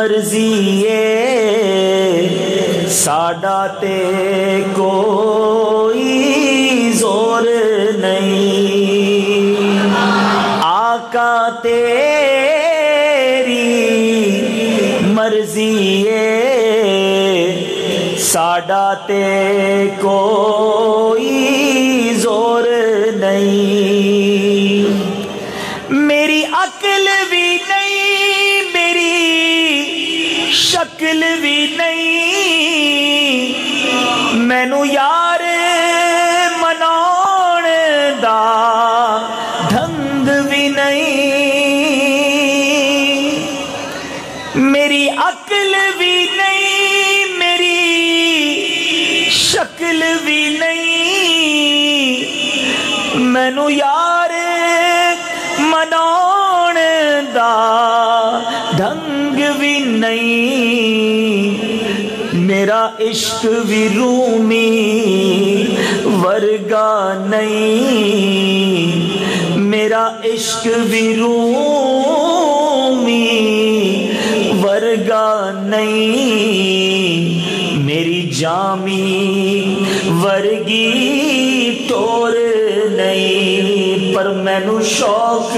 مرضی ساڈا تے کوئی زور نہیں، آقا تیری مرضی ساڈا تے کوئی زور نہیں، میری عقل بھی نہیں، میری شکل بھی نہیں، مینوں یار مناؤن دا ڈھنگ بھی نہیں، میری عقل بھی نہیں، میری شکل بھی نہیں، مینوں یار مناؤن دا ڈھنگ بھی نہیں، میرا عشق بھی رومی ورگا نہیں، میرا عشق بھی رومی ورگا نہیں، میری جامی ورگی ٹور نہیں، پر مینوں شوق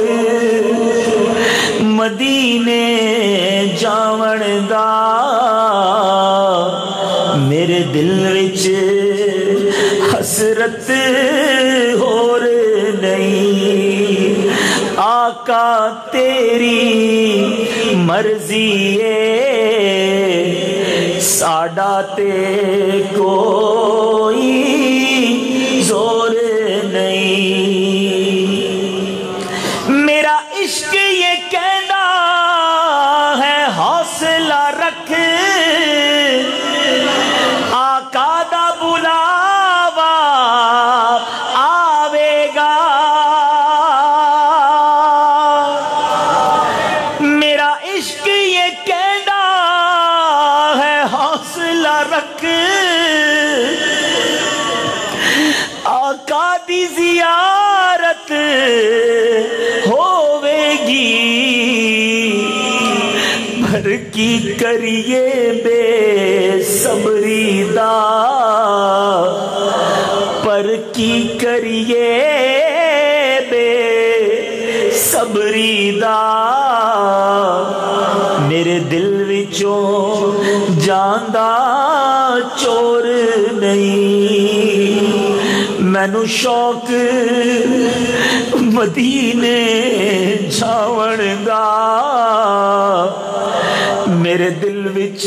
مدینے جاون دا، میرے دل وچ حسرت ہور نہیں، آقا تیری مرضی ساڈا تے کوئی زور نہیں، میرا عشق یہ کہنا ہے حوصلہ رکھ، آقا دا بلاوا آوے گا، میرا عشق یہ کہنا ہے حوصلہ رکھ، آقا دی زیارت ہوے گی، بھر کی کریے بے صبری دا، پر کی کریے بے صبری دا، میرے دل وچوں جاندا چور نہیں، مینوں شوق مدینے جاون دا، میرے دل وچ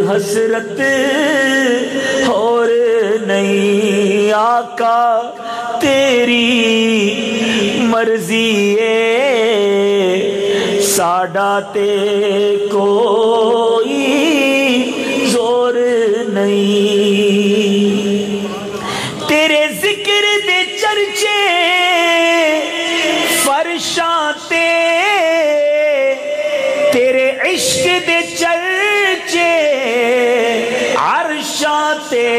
حسرت ہور نہیں، آقا تیری مرضی ساڈا تے کوئی زور نہیں، تیرے ذکر دے چرچے فرشاں تے، تیرے عشق دے چرچے عرشاں تے،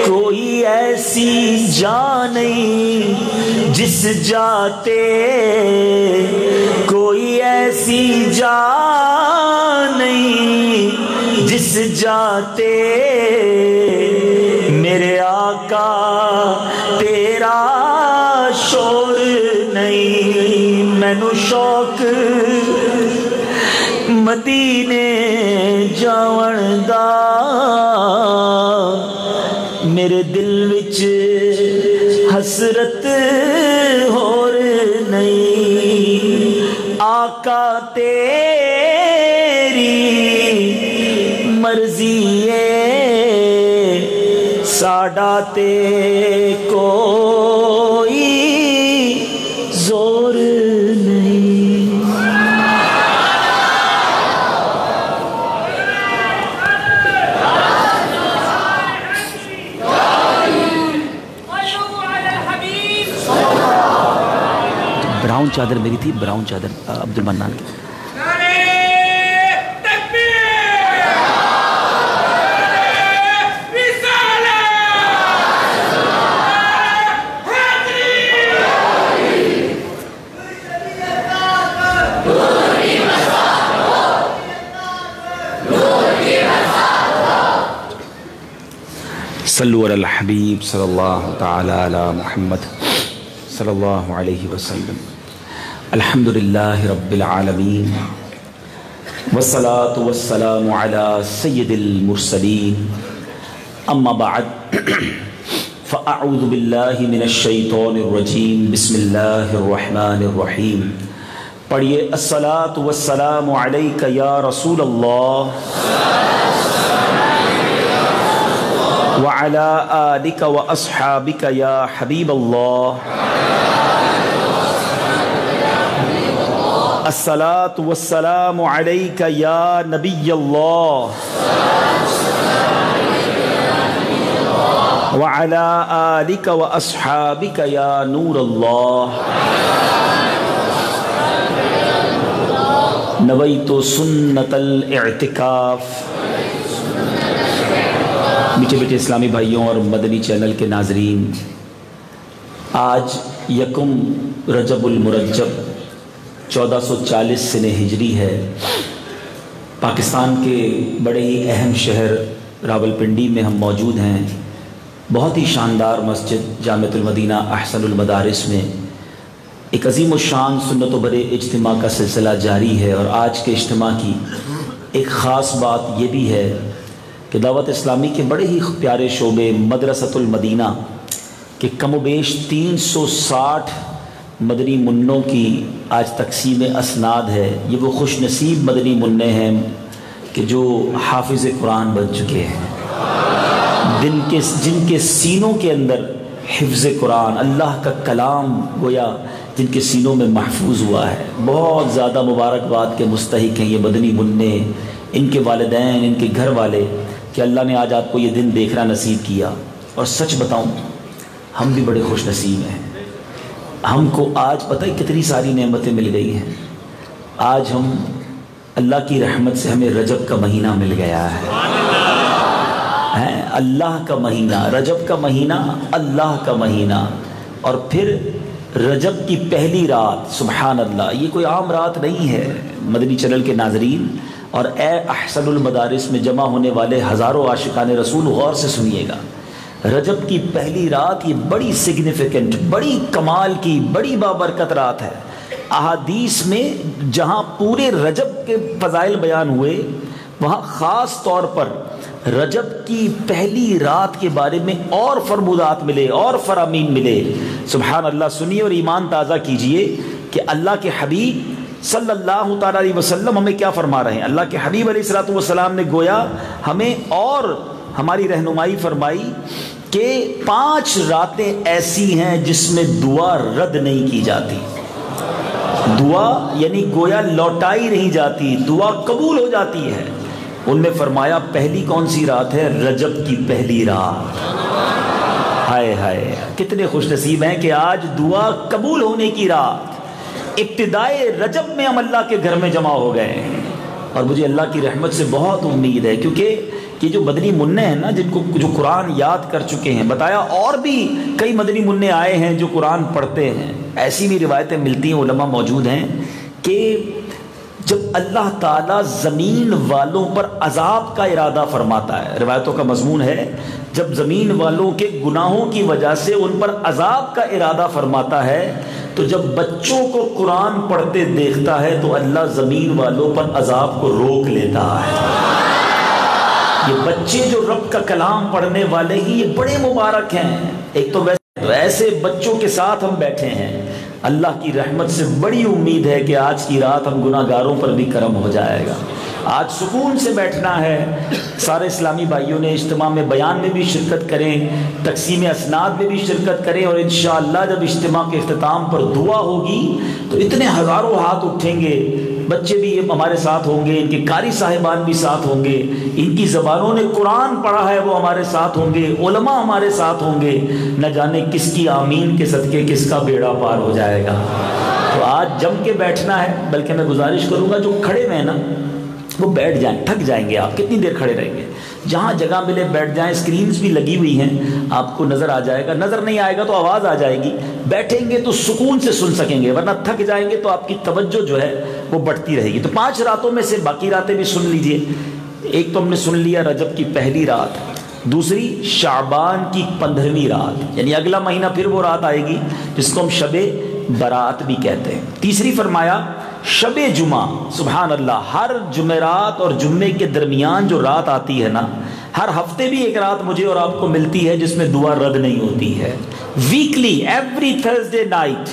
کوئی ایسی جان نہیں جس جاتے، کوئی ایسی جان نہیں جس جاتے، میرے آقا تیرا شور نہیں، مینوں شوق مدینے جاون دا، میرے دل وچ حسرت ہور نہیں، آقا تیری مرضی ساڈا تے کوئی زور نہیں۔ براؤن چادر میری تھی، براؤن چادر عبد المنان کی۔ صلو علی الحبیب صلی اللہ تعالی علی محمد صلی اللہ علیہ وسلم. الحمدللہ رب العالمین والصلاة والسلام علی سید المرسلین. اما بعد فاعوذ باللہ من الشیطان الرجیم. بسم اللہ الرحمن الرحیم. پڑھیے الصلاۃ والسلام علیک یا رسول اللہ وعلی آلک واصحابک یا حبیب اللہ. الصلاۃ والسلام علیک یا نبی اللہ وعلی آلک واصحابک یا نور اللہ. نویت سنت الاعتکاف. میٹھے میٹھے اسلامی بھائیوں اور مدنی چینل کے ناظرین، آج یکم رجب المرجب 1440 سنہ ہجری ہے. پاکستان کے بڑے ہی اہم شہر راولپنڈی میں ہم موجود ہیں. بہت ہی شاندار مسجد جامعۃ المدینہ احسن المدارس میں ایک عظیم الشان سنت و برے اجتماع کا سلسلہ جاری ہے. اور آج کے اجتماع کی ایک خاص بات یہ بھی ہے کہ دعوت اسلامی کے بڑے ہی پیارے شعبے مدرسۃ المدینہ کے کم و بیش 360 مدنی منوں کی آج تقسیم اسناد ہے. یہ وہ خوش نصیب مدنی منع ہیں کہ جو حافظ قرآن بن چکے ہیں، جن کے سینوں کے اندر حفظ قرآن، اللہ کا کلام گویا جن کے سینوں میں محفوظ ہوا ہے. بہت زیادہ مبارکباد کے مستحق ہیں یہ مدنی منع، ان کے والدین، ان کے گھر والے، کہ اللہ نے آج آپ کو یہ دن دیکھنا نصیب کیا. اور سچ بتاؤں ہم بھی بڑے خوش نصیب ہیں. ہم کو آج پتہ ہے کتنی ساری نعمتیں مل گئی ہیں. آج ہم اللہ کی رحمت سے ہمیں رجب کا مہینہ مل گیا ہے. اللہ کا مہینہ، رجب کا مہینہ، اللہ کا مہینہ. اور پھر رجب کی پہلی رات، سبحان اللہ، یہ کوئی عام رات نہیں ہے. مدنی چینل کے ناظرین اور اے احسن المدارس میں جمع ہونے والے ہزاروں عاشقان رسول، غور سے سنیے گا. رجب کی پہلی رات یہ بڑی سگنیفیکنٹ، بڑی کمال کی، بڑی بابرکت رات ہے. احادیث میں جہاں پورے رجب کے فضائل بیان ہوئے، وہاں خاص طور پر رجب کی پہلی رات کے بارے میں اور فرمودات ملے اور فرامین ملے. سبحان اللہ. سنیے اور ایمان تازہ کیجئے کہ اللہ کے حبیب صلی اللہ تعالیٰ علیہ وسلم ہمیں کیا فرما رہے ہیں. اللہ کے حبیب علیہ السلام نے گویا ہمیں اور ہماری رہنمائی فرمائی کہ 5 راتیں ایسی ہیں جس میں دعا رد نہیں کی جاتی. دعا یعنی گویا لوٹائی نہیں جاتی، دعا قبول ہو جاتی ہے. ان میں فرمایا پہلی کون سی رات ہے؟ رجب کی پہلی رات. ہائے ہائے، کتنے خوش نصیب ہیں کہ آج دعا قبول ہونے کی رات، ابتدائے رجب میں ہم اللہ کے گھر میں جمع ہو گئے ہیں. اور مجھے اللہ کی رحمت سے بہت امید ہے، کیونکہ یہ جو مدنی منع ہیں نا، جن کو جو قرآن یاد کر چکے ہیں، بتایا اور بھی کئی مدنی منع آئے ہیں جو قرآن پڑھتے ہیں. ایسی بھی روایتیں ملتی ہیں، علماء موجود ہیں کہ جب اللہ تعالیٰ زمین والوں پر عذاب کا ارادہ فرماتا ہے، روایتوں کا مضمون ہے جب زمین والوں کے گناہوں کی وجہ سے ان پر عذاب کا ارادہ فرماتا ہے، تو جب بچوں کو قرآن پڑھتے دیکھتا ہے تو اللہ زمین والوں پر عذاب کو روک لیتا ہے. یہ بچے جو رب کا کلام پڑھنے والے ہی یہ بڑے مبارک ہیں. ایک تو ایسے بچوں کے ساتھ ہم بیٹھے ہیں. اللہ کی رحمت سے بڑی امید ہے کہ آج کی رات ہم گناہ گاروں پر بھی کرم ہو جائے گا. آج سکون سے بیٹھنا ہے. سارے اسلامی بھائیوں نے اجتماع میں بیان میں بھی شرکت کریں، تقسیم اسناد میں بھی شرکت کریں، اور انشاءاللہ جب اجتماع کے اختتام پر دعا ہوگی تو اتنے ہزاروں ہاتھ اٹھیں گے. بچے بھی ہمارے ساتھ ہوں گے، ان کے قاری صاحبان بھی ساتھ ہوں گے، ان کی زبانوں نے قرآن پڑھا ہے وہ ہمارے ساتھ ہوں گے، علماء ہمارے ساتھ ہوں گے. نہ جانے کس کی آمین کے صدقے کس کا بیڑا پار ہو جائے گا. تو آج جم کے بیٹھنا ہے. بلکہ میں گزارش کروں گا جو کھڑے ہوئے ہیں نا وہ بیٹھ جائیں. تھک جائیں گے آپ، کتنی دیر کھڑے رہیں گے. جہاں جگہ ملے بیٹھ جائیں. اسکرینز بھی لگی ہوئی ہیں، آپ کو نظر آ جائے گا. نظر نہیں آئے گا تو آواز آ جائے گی. بیٹھیں گے تو سکون سے سن سکیں گے، ورنہ تھک جائیں گے تو آپ کی توجہ جو ہے وہ بڑھتی رہے گی. تو 5 راتوں میں سے باقی راتیں بھی سن لیجئے. ایک تو ہم نے سن لیا رجب کی پہلی رات، دوسری شعبان کی 15ویں رات، یعنی اگلا مہینہ پھر وہ رات آئے گی جس کو ہم شب برات بھی کہتے ہیں۔ تیسری فرمایا شب جمعہ، سبحان اللہ، ہر جمعرات اور جمعے کے درمیان جو رات آتی ہے نا، ہر ہفتے بھی ایک رات مجھے اور آپ کو ملتی ہے جس میں دعا رد نہیں ہوتی ہے، ویکلی، ایوری تھرسڈے نائٹ۔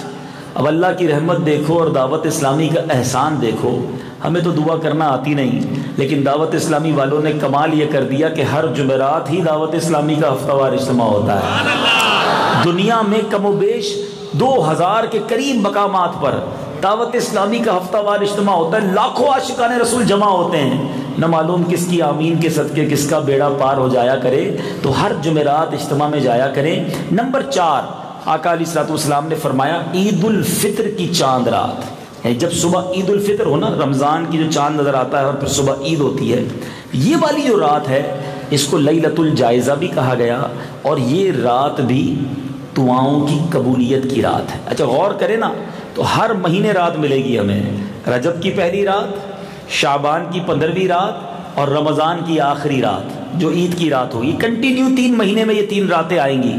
اب اللہ کی رحمت دیکھو اور دعوت اسلامی کا احسان دیکھو، ہمیں تو دعا کرنا آتی نہیں، لیکن دعوت اسلامی والوں نے کمال یہ کر دیا کہ ہر جمعرات ہی دعوت اسلامی کا ہفتہ وار اجتماع ہوتا ہے۔ دنیا میں کم و بیش 2000 کے قریب مقامات پر دعوت اسلامی کا ہفتہ وار اجتماع ہوتا ہے، لاکھوں عاشقان رسول جمع ہوتے ہیں، نہ معلوم کس کی آمین کے صدقے کس کا بیڑا پار ہو جایا کرے، تو ہر جمعرات اجتماع میں جایا کریں۔ نمبر 4، آقا علیہ الصلوۃ والسلام نے فرمایا عید الفطر کی چاند رات، یعنی جب صبح عید الفطر ہو نا، رمضان کی جو چاند نظر آتا ہے اور پھر صبح عید ہوتی ہے، یہ والی جو رات ہے اس کو لیلۃ الجائزہ بھی کہا گیا، اور یہ رات بھی دعاؤں کی قبولیت کی رات ہے۔ اچھا غور کریں نا، تو ہر مہینے رات ملے گی ہمیں، رجب کی پہلی رات، شعبان کی 15ویں رات، اور رمضان کی آخری رات جو عید کی رات ہوگی۔ کنٹینیو 3 مہینے میں یہ 3 راتیں آئیں گی،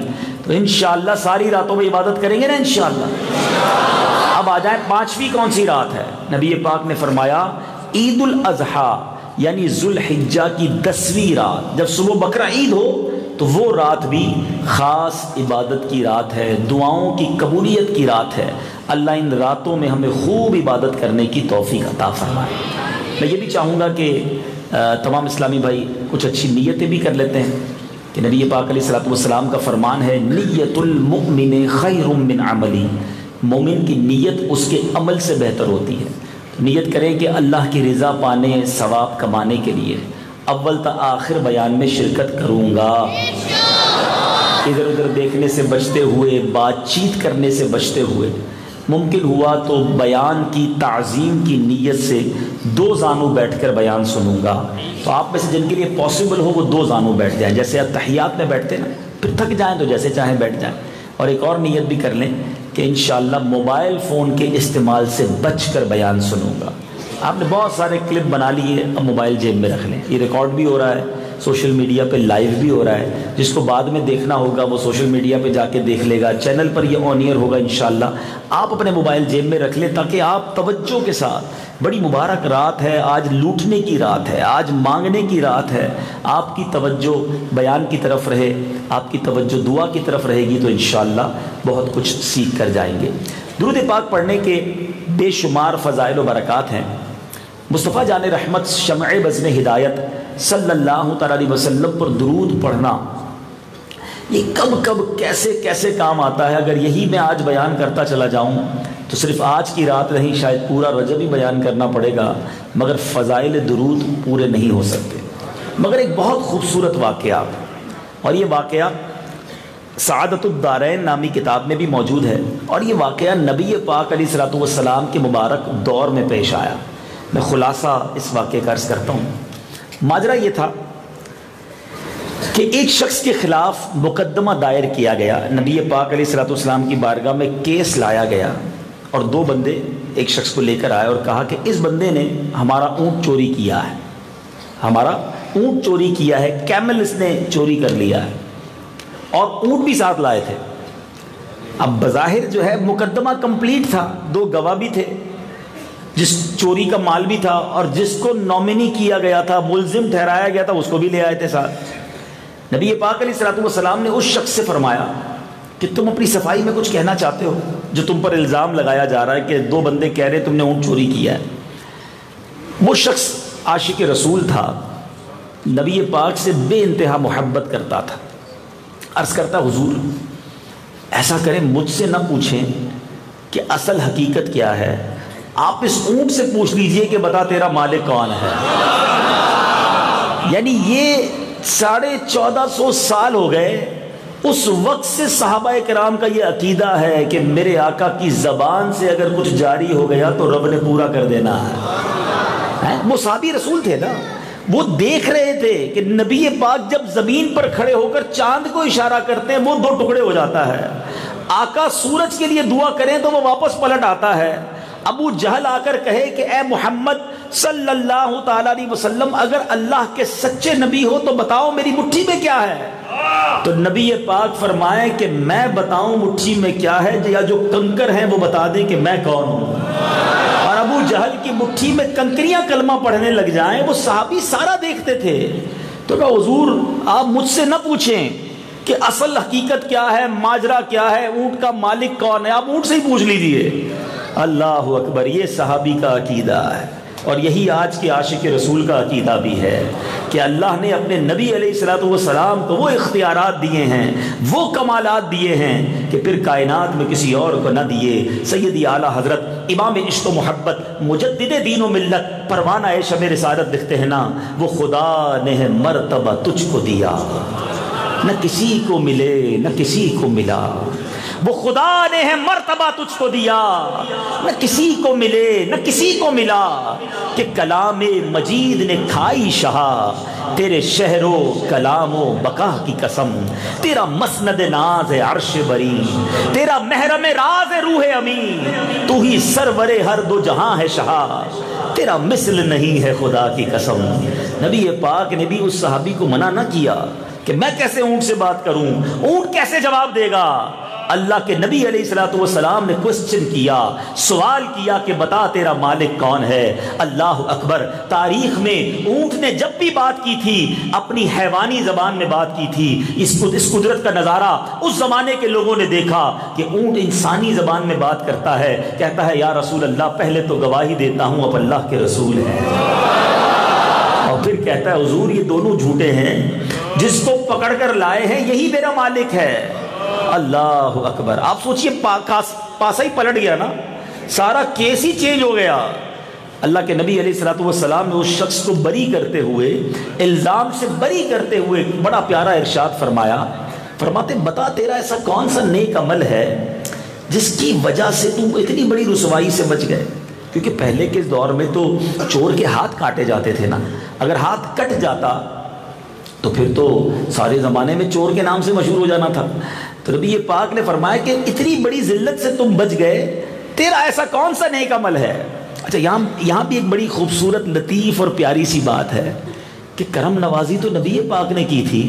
تو انشاءاللہ ساری راتوں میں عبادت کریں گے نا انشاءاللہ۔ اب آ جائیں 5ویں کون سی رات ہے؟ نبی پاک نے فرمایا عید الاضحیٰ، یعنی ذوالحجہ کی 10ویں رات، جب صبح بقرہ عید ہو تو وہ رات بھی خاص عبادت کی رات ہے، دعاؤں کی قبولیت کی رات ہے۔ اللہ ان راتوں میں ہمیں خوب عبادت کرنے کی توفیق عطا فرمائے۔ میں یہ بھی چاہوں گا کہ تمام اسلامی بھائی کچھ اچھی نیتیں بھی کر لیتے ہیں، کہ نبی پاک علیہ الصلوۃ والسلام کا فرمان ہے نیت المؤمن خیر من عملی، مومن کی نیت اس کے عمل سے بہتر ہوتی ہے۔ نیت کریں کہ اللہ کی رضا پانے، ثواب کمانے کے لیے اول تا آخر بیان میں شرکت کروں گا، ادھر ادھر دیکھنے سے بچتے ہوئے، بات چیت کرنے سے بچتے ہوئے، ممکن ہوا تو بیان کی تعظیم کی نیت سے 2 زانو بیٹھ کر بیان سنوں گا۔ تو آپ میں سے جن کے لیے پاسبل ہو وہ 2 زانو بیٹھ جائیں، جیسے آپ تحیات میں بیٹھتے ہیں نا، پھر تھک جائیں تو جیسے چاہیں بیٹھ جائیں۔ اور ایک اور نیت بھی کر لیں کہ انشاءاللہ موبائل فون کے استعمال سے بچ کر بیان سنوں گا۔ آپ نے بہت سارے کلپ بنا لیے، اب موبائل جیب میں رکھ لیں، یہ ریکارڈ بھی ہو رہا ہے، سوشل میڈیا پہ لائیو بھی ہو رہا ہے، جس کو بعد میں دیکھنا ہوگا وہ سوشل میڈیا پہ جا کے دیکھ لے گا، چینل پر یہ آن ایئر ہوگا انشاءاللہ۔ آپ اپنے موبائل جیب میں رکھ لیں تاکہ آپ توجہ کے ساتھ، بڑی مبارک رات ہے آج، لوٹنے کی رات ہے آج، مانگنے کی رات ہے، آپ کی توجہ بیان کی طرف رہے، آپ کی توجہ دعا کی طرف رہے گی تو انشاءاللہ بہت کچھ سیکھ کر جائیں گے۔ درود پاک پڑھنے کے بے شمار فضائل و برکات ہیں۔ مصطفیٰ جان رحمت شمع بزم ہدایت صلی اللہ تعالی علیہ وسلم پر درود پڑھنا یہ کب کب کیسے کیسے کام آتا ہے، اگر یہی میں آج بیان کرتا چلا جاؤں تو صرف آج کی رات نہیں، شاید پورا رجب ہی بیان کرنا پڑے گا، مگر فضائل درود پورے نہیں ہو سکتے۔ مگر ایک بہت خوبصورت واقعہ، اور یہ واقعہ سعادت الدارین نامی کتاب میں بھی موجود ہے، اور یہ واقعہ نبی پاک علیہ الصلوۃ والسلام کے مبارک دور میں پیش آیا۔ میں خلاصہ اس واقعے کا عرض کرتا ہوں۔ ماجرا یہ تھا کہ ایک شخص کے خلاف مقدمہ دائر کیا گیا، نبی پاک علیہ الصلوۃ والسلام کی بارگاہ میں کیس لایا گیا، اور 2 بندے ایک شخص کو لے کر آئے اور کہا کہ اس بندے نے ہمارا اونٹ چوری کیا ہے، ہمارا اونٹ چوری کیا ہے، کیمل اس نے چوری کر لیا ہے، اور اونٹ بھی ساتھ لائے تھے۔ اب بظاہر جو ہے مقدمہ کمپلیٹ تھا، 2 گواہ بھی تھے، جس چوری کا مال بھی تھا، اور جس کو نومنی کیا گیا تھا، ملزم ٹھہرایا گیا تھا، اس کو بھی لے آئے تھے ساتھ۔ نبی پاک علیہ الصلوۃ والسلام نے اس شخص سے فرمایا کہ تم اپنی صفائی میں کچھ کہنا چاہتے ہو، جو تم پر الزام لگایا جا رہا ہے کہ 2 بندے کہہ رہے تم نے اونٹ چوری کیا ہے۔ وہ شخص عاشق رسول تھا، نبی پاک سے بے انتہا محبت کرتا تھا، عرض کرتا حضور ایسا کریں مجھ سے نہ پوچھیں کہ اصل حقیقت کیا ہے، آپ اس اونٹ سے پوچھ لیجئے کہ بتا تیرا مالک کون ہے۔ یعنی یہ 1450 سال ہو گئے، اس وقت سے صحابہ کرام کا یہ عقیدہ ہے کہ میرے آقا کی زبان سے اگر کچھ جاری ہو گیا تو رب نے پورا کر دینا ہے۔ وہ صحابی رسول تھے نا، وہ دیکھ رہے تھے کہ نبی پاک جب زمین پر کھڑے ہو کر چاند کو اشارہ کرتے ہیں وہ 2 ٹکڑے ہو جاتا ہے، آقا سورج کے لیے دعا کریں تو وہ واپس پلٹ آتا ہے، ابو جہل آ کر کہے کہ اے محمد صلی اللہ تعالیٰ علیہ وسلم اگر اللہ کے سچے نبی ہو تو بتاؤ میری مٹھی میں کیا ہے؟ تو نبی پاک فرمائے کہ میں بتاؤں مٹھی میں کیا ہے یا جو کنکر ہیں وہ بتا دیں کہ میں کون ہوں؟ اور ابو جہل کی مٹھی میں کنکریاں کلمہ پڑھنے لگ جائیں. وہ صحابی سارا دیکھتے تھے. تو کہا حضور آپ مجھ سے نہ پوچھیں کہ اصل حقیقت کیا ہے، ماجرا کیا ہے، اونٹ کا مالک کون ہے، آپ اونٹ سے ہی پوچھ لیجئے. اللہ اکبر. یہ صحابی کا عقیدہ ہے اور یہی آج کے عاشق رسول کا عقیدہ بھی ہے کہ اللہ نے اپنے نبی علیہ الصلوۃ والسلام کو وہ اختیارات دیے ہیں، وہ کمالات دیے ہیں کہ پھر کائنات میں کسی اور کو نہ دیے. سیدی اعلیٰ حضرت امام عشق و محبت مجدد دین و ملت پروانہ شمع رسالت لکھتے ہیں نا، وہ خدا نے مرتبہ تجھ کو دیا، نہ کسی کو ملے نہ کسی کو ملا. وہ خدا نے ہے مرتبہ تجھ کو دیا، نہ کسی کو ملے نہ کسی کو ملا. کہ کلام مجید نے کھائی شہا، تیرے شہر و کلام و بقا کی قسم. تیرا مسند ناز ہے عرش بری، تیرا محرم راز ہے روح امین. تو ہی سرور ہر دو جہاں ہے شہا، تیرا مثل نہیں ہے خدا کی قسم. نبی پاک نے بھی اس صحابی کو منع نہ کیا کہ میں کیسے اونٹ سے بات کروں، اونٹ کیسے جواب دے گا. اللہ کے نبی علیہ الصلوۃ والسلام نے کوسچن کیا، سوال کیا کہ بتا تیرا مالک کون ہے. اللہ اکبر. تاریخ میں اونٹ نے جب بھی بات کی تھی اپنی حیوانی زبان میں بات کی تھی. اس قدرت کا نظارہ اس زمانے کے لوگوں نے دیکھا کہ اونٹ انسانی زبان میں بات کرتا ہے. کہتا ہے یا رسول اللہ پہلے تو گواہی دیتا ہوں اب اللہ کے رسول ہیں. اور پھر کہتا ہے حضور یہ دونوں جھوٹے ہیں، جس کو پکڑ کر لائے ہیں یہی میرا مالک ہے. اللہ اکبر. آپ سوچئے پاسا ہی پلٹ گیا نا، سارا کیس ہی چینج ہو گیا. اللہ کے نبی علیہ الصلوۃ والسلام نے اس شخص کو بری کرتے ہوئے، الزام سے بری کرتے ہوئے بڑا پیارا ارشاد فرمایا. فرماتے بتا تیرا ایسا کون سا نیک عمل ہے جس کی وجہ سے تم اتنی بڑی رسوائی سے بچ گئے. کیونکہ پہلے کے دور میں تو چور کے ہاتھ کاٹے جاتے تھے نا. اگر ہاتھ کٹ جاتا تو پھر تو سارے زمانے میں چور کے نام سے مشہور ہو جانا تھا. تو نبی پاک نے فرمایا کہ اتنی بڑی ذلت سے تم بچ گئے، تیرا ایسا کون سا نیک عمل ہے. اچھا یہاں بھی ایک بڑی خوبصورت لطیف اور پیاری سی بات ہے کہ کرم نوازی تو نبی پاک نے کی تھی،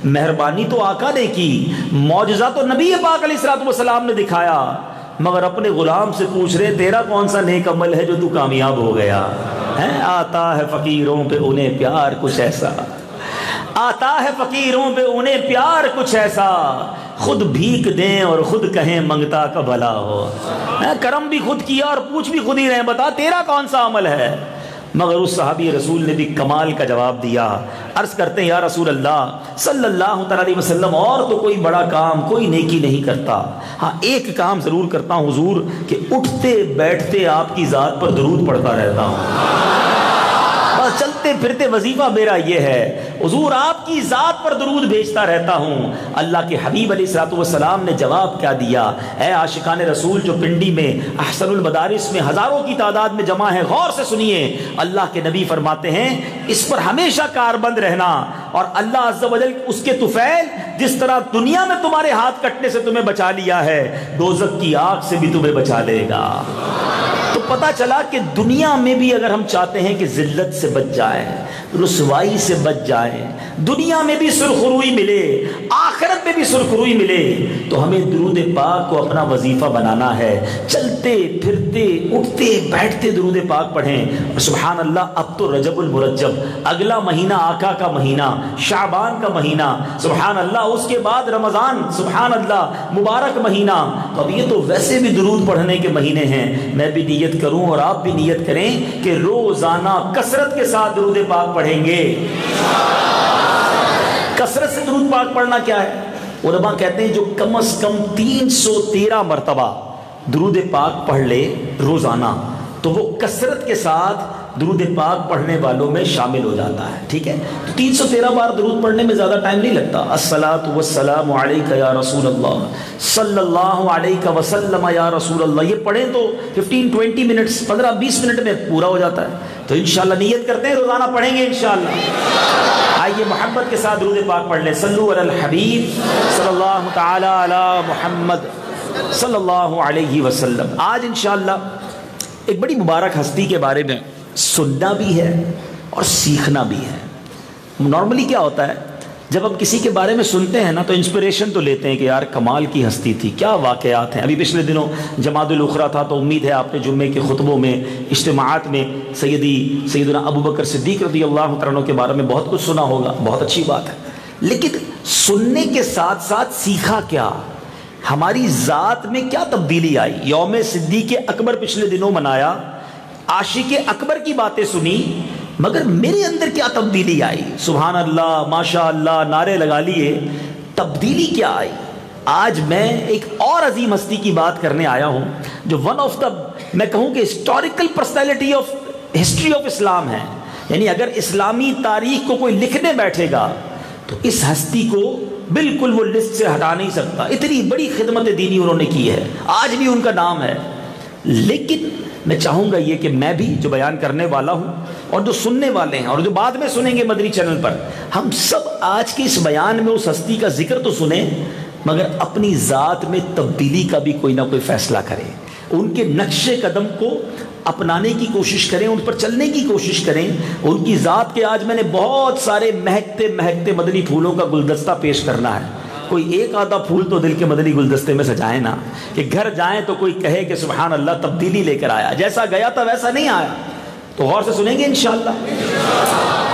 مہربانی تو آقا نے کی، معجزہ تو نبی پاک علیہ الصلوۃ والسلام نے دکھایا، مگر اپنے غلام سے پوچھ رہے تیرا کون سا نیک عمل ہے جو تو کامیاب ہو گیا ہے. آتا ہے فقیروں پہ انہیں پیار کچھ ایسا، آتا ہے فقیروں پہ انہیں پیار کچھ ایسا، خود بھیک دیں اور خود کہیں منگتا کا بھلا ہو. کرم بھی خود کیا اور پوچھ بھی خود ہی رہے بتا تیرا کون سا عمل ہے. مگر اس صحابی رسول نے بھی کمال کا جواب دیا. عرض کرتے ہیں یا رسول اللہ صلی اللہ تعالیٰ علیہ وسلم اور تو کوئی بڑا کام کوئی نیکی نہیں کرتا، ہاں ایک کام ضرور کرتا ہوں حضور کہ اٹھتے بیٹھتے آپ کی ذات پر درود پڑھتا رہتا ہوں. چلتے پھرتے وظیفہ میرا یہ ہے حضور آپ کی ذات پر درود بھیجتا رہتا ہوں. اللہ کے حبیب علیہ الصلوۃ والسلام نے جواب کیا دیا. اے عاشقان رسول جو پنڈی میں احسن المدارس میں ہزاروں کی تعداد میں جمع ہیں، غور سے سنیے. اللہ کے نبی فرماتے ہیں اس پر ہمیشہ کاربند رہنا، اور اللہ عز و جل اس کے طفیل جس طرح دنیا میں تمہارے ہاتھ کٹنے سے تمہیں بچا لیا ہے دوزخ کی آگ سے بھی تمہیں بچا لے گا. تو پتہ چلا کہ دنیا میں بھی اگر ہم چاہتے ہیں کہ ذلت سے بچ جائیں، رسوائی سے بچ جائیں، دنیا میں بھی سرخروئی ملے، آخرت میں بھی سرخروئی ملے، تو ہمیں درود پاک کو اپنا وظیفہ بنانا ہے. چلتے پھرتے اٹھتے بیٹھتے درود پاک پڑھیں. اور سبحان اللہ اب تو رجب المرجب، اگلا مہینہ آقا کا مہینہ، شعبان کا مہینہ، سبحان اللہ اس کے بعد رمضان، سبحان اللہ مبارک مہینہ. تو اب یہ تو ویسے بھی درود پڑھنے کے مہینے ہیں. میں بھی نیت کروں اور آپ بھی نیت کریں کہ روزانہ کثرت کے ساتھ درود پاک پڑھیں گے. کثرت سے درود پاک پڑھنا کیا ہے؟ علماء کہتے ہیں جو کم از کم 313 مرتبہ درود پاک پڑھ لے روزانہ تو وہ کثرت کے ساتھ درود پاک پڑھنے والوں میں شامل ہو جاتا ہے. ٹھیک ہے، تو 313 بار درود پڑھنے میں زیادہ ٹائم نہیں لگتا. الصلاۃ والسلام علیک یا رسول اللہ صلی اللہ علیہ وسلم یا رسول اللہ، یہ پڑھیں تو 15-20 منٹس 15-20 منٹ میں پورا ہو جاتا ہے. تو انشاءاللہ نیت کرتے ہیں روزانہ پڑھیں گے انشاءاللہ. آئیے محبت کے ساتھ درود پاک پڑھ لیں. صلو علی الحبیب صلی اللہ تعالی علی محمد صلی اللہ علیہ وسلم. آج انشاءاللہ ایک بڑی مبارک ہستی کے بارے میں سننا بھی ہے اور سیکھنا بھی ہے۔ نارملی کیا ہوتا ہے، جب ہم کسی کے بارے میں سنتے ہیں نا تو انسپریشن تو لیتے ہیں کہ یار کمال کی ہستی تھی، کیا واقعات ہیں۔ ابھی پچھلے دنوں جماعت الاخرى تھا، تو امید ہے آپ نے جمعے کے خطبوں میں، اجتماعات میں سیدنا ابو بکر صدیق رضی اللہ تعالیٰ عنہ کے بارے میں بہت کچھ سنا ہوگا، بہت اچھی بات ہے۔ لیکن سننے کے ساتھ ساتھ سیکھا کیا، ہماری ذات میں کیا تبدیلی آئی۔ یوم صدیق اکبر پچھلے دنوں منایا، عاشق اکبر کی باتیں سنی، مگر میرے اندر کیا تبدیلی آئی؟ سبحان اللہ، ماشاء اللہ، نعرے لگا لیے، تبدیلی کیا آئی؟ آج میں ایک اور عظیم ہستی کی بات کرنے آیا ہوں جو ون آف دا، میں کہوں کہ historical personality of history of Islam ہے۔ یعنی اگر اسلامی تاریخ کو کوئی لکھنے بیٹھے گا تو اس ہستی کو بالکل وہ لسٹ سے ہٹا نہیں سکتا، اتنی بڑی خدمت دینی انہوں نے کی ہے، آج بھی ان کا نام ہے۔ لیکن میں چاہوں گا یہ کہ میں بھی جو بیان کرنے والا ہوں اور جو سننے والے ہیں اور جو بعد میں سنیں گے مدنی چینل پر، ہم سب آج کے اس بیان میں اس ہستی کا ذکر تو سنیں، مگر اپنی ذات میں تبدیلی کا بھی کوئی نہ کوئی فیصلہ کریں، ان کے نقش قدم کو اپنانے کی کوشش کریں، ان پر چلنے کی کوشش کریں۔ ان کی ذات کے آج میں نے بہت سارے مہکتے مہکتے مدنی پھولوں کا گلدستہ پیش کرنا ہے۔ کوئی ایک آدھا پھول تو دل کے مدنی گلدستے میں سجائیں نا، کہ گھر جائیں تو کوئی کہے کہ سبحان اللہ تبدیلی لے کر آیا، جیسا گیا تھا ویسا نہیں آیا۔ تو غور سے سنیں گے انشاءاللہ۔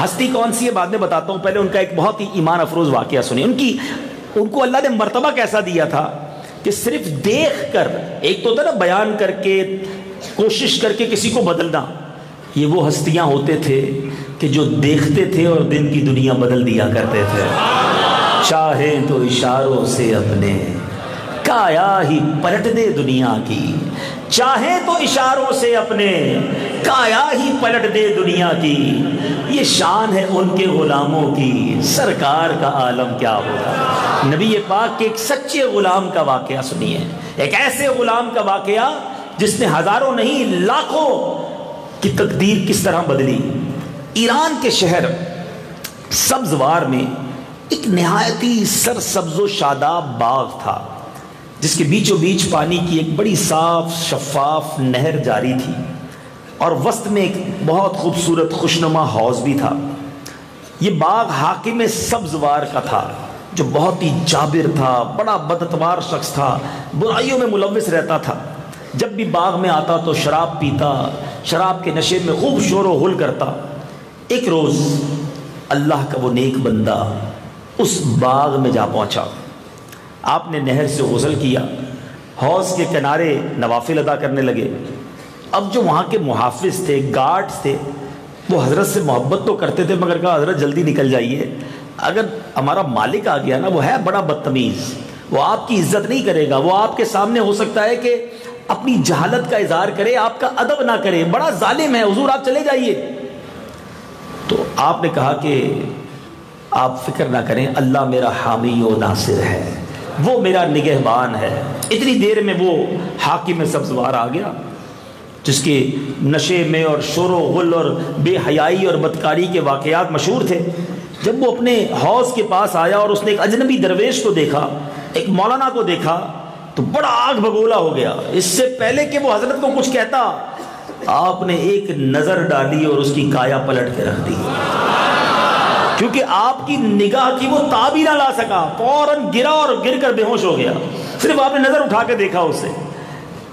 ہستی کون سی ہے بعد میں بتاتا ہوں، پہلے ان کا ایک بہت ہی ایمان افروز واقعہ سنیں۔ ان کو اللہ نے مرتبہ کیسا دیا تھا کہ صرف دیکھ کر، ایک تو ہوتا نا بیان کر کے کوشش کر کے کسی کو بدلنا، یہ وہ ہستیاں ہوتے تھے کہ جو دیکھتے تھے اور دن کی دنیا بدل دیا کرتے تھے۔ چاہیں تو اشاروں سے اپنے کایا ہی پلٹ دے دنیا کی، چاہیں تو اشاروں سے اپنے کایا ہی پلٹ دے دنیا کی، یہ شان ہے ان کے غلاموں کی، سرکار کا عالم کیا ہوگا۔ نبی پاک کے ایک سچے غلام کا واقعہ سنیے، ایک ایسے غلام کا واقعہ جس نے ہزاروں نہیں لاکھوں کی تقدیر کس طرح بدلی۔ ایران کے شہر سبزوار میں ایک نہایتی سرسبز و شاداب باغ تھا، جس کے بیچوں بیچ پانی کی ایک بڑی صاف شفاف نہر جاری تھی، اور وسط میں ایک بہت خوبصورت خوشنما حوض بھی تھا۔ یہ باغ حاکم سبزوار کا تھا، جو بہت ہی جابر تھا، بڑا بداتوار شخص تھا، برائیوں میں ملوث رہتا تھا۔ جب بھی باغ میں آتا تو شراب پیتا، شراب کے نشے میں خوب شور و غل کرتا۔ ایک روز اللہ کا وہ نیک بندہ اس باغ میں جا پہنچا، آپ نے نہر سے غسل کیا، حوض کے کنارے نوافل ادا کرنے لگے۔ اب جو وہاں کے محافظ تھے، گارڈز تھے، وہ حضرت سے محبت تو کرتے تھے، مگر کہا حضرت جلدی نکل جائیے، اگر ہمارا مالک آ گیا نا، وہ ہے بڑا بدتمیز، وہ آپ کی عزت نہیں کرے گا، وہ آپ کے سامنے ہو سکتا ہے کہ اپنی جہالت کا اظہار کرے، آپ کا ادب نہ کرے، بڑا ظالم ہے، حضور آپ چلے جائیے۔ تو آپ نے کہا کہ آپ فکر نہ کریں، اللہ میرا حامی و ناصر ہے، وہ میرا نگہبان ہے۔ اتنی دیر میں وہ حاکم سبزوار آ گیا، جس کے نشے میں اور شور و غل اور بے حیائی اور بدکاری کے واقعات مشہور تھے۔ جب وہ اپنے حوض کے پاس آیا اور اس نے ایک اجنبی درویش کو دیکھا، ایک مولانا کو دیکھا، تو بڑا آگ بگولا ہو گیا۔ اس سے پہلے کہ وہ حضرت کو کچھ کہتا، آپ نے ایک نظر ڈالی اور اس کی کایا پلٹ کے رکھ دی، کیونکہ آپ کی نگاہ کی وہ تاب ہی نہ لا سکا، فوراً گرا اور گر کر بے ہوش ہو گیا، صرف آپ نے نظر اٹھا کے دیکھا اسے۔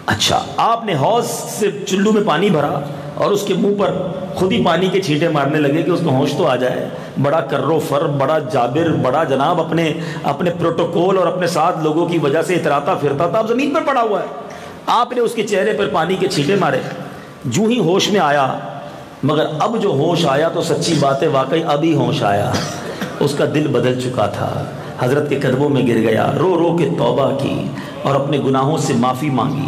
اچھا، آپ نے حوض سے چلو میں پانی بھرا اور اس کے منہ پر خود ہی پانی کے چھینٹے مارنے لگے کہ اس کو ہوش تو آ جائے۔ بڑا کرو فر، بڑا جابر، بڑا جناب اپنے پروٹوکول اور اپنے ساتھ لوگوں کی وجہ سے اتراتا پھرتا تھا، اب زمین پر پڑا ہوا ہے۔ آپ نے اس کے چہرے پر پانی کے چھینٹے مارے، جو ہی ہوش میں آیا، مگر اب جو ہوش آیا تو سچی بات ہے، واقعی ابھی ہوش آیا، اس کا دل بدل چکا تھا۔ حضرت کے قدموں میں گر گیا، رو رو کے توبہ کی اور اپنے گناہوں سے معافی مانگی۔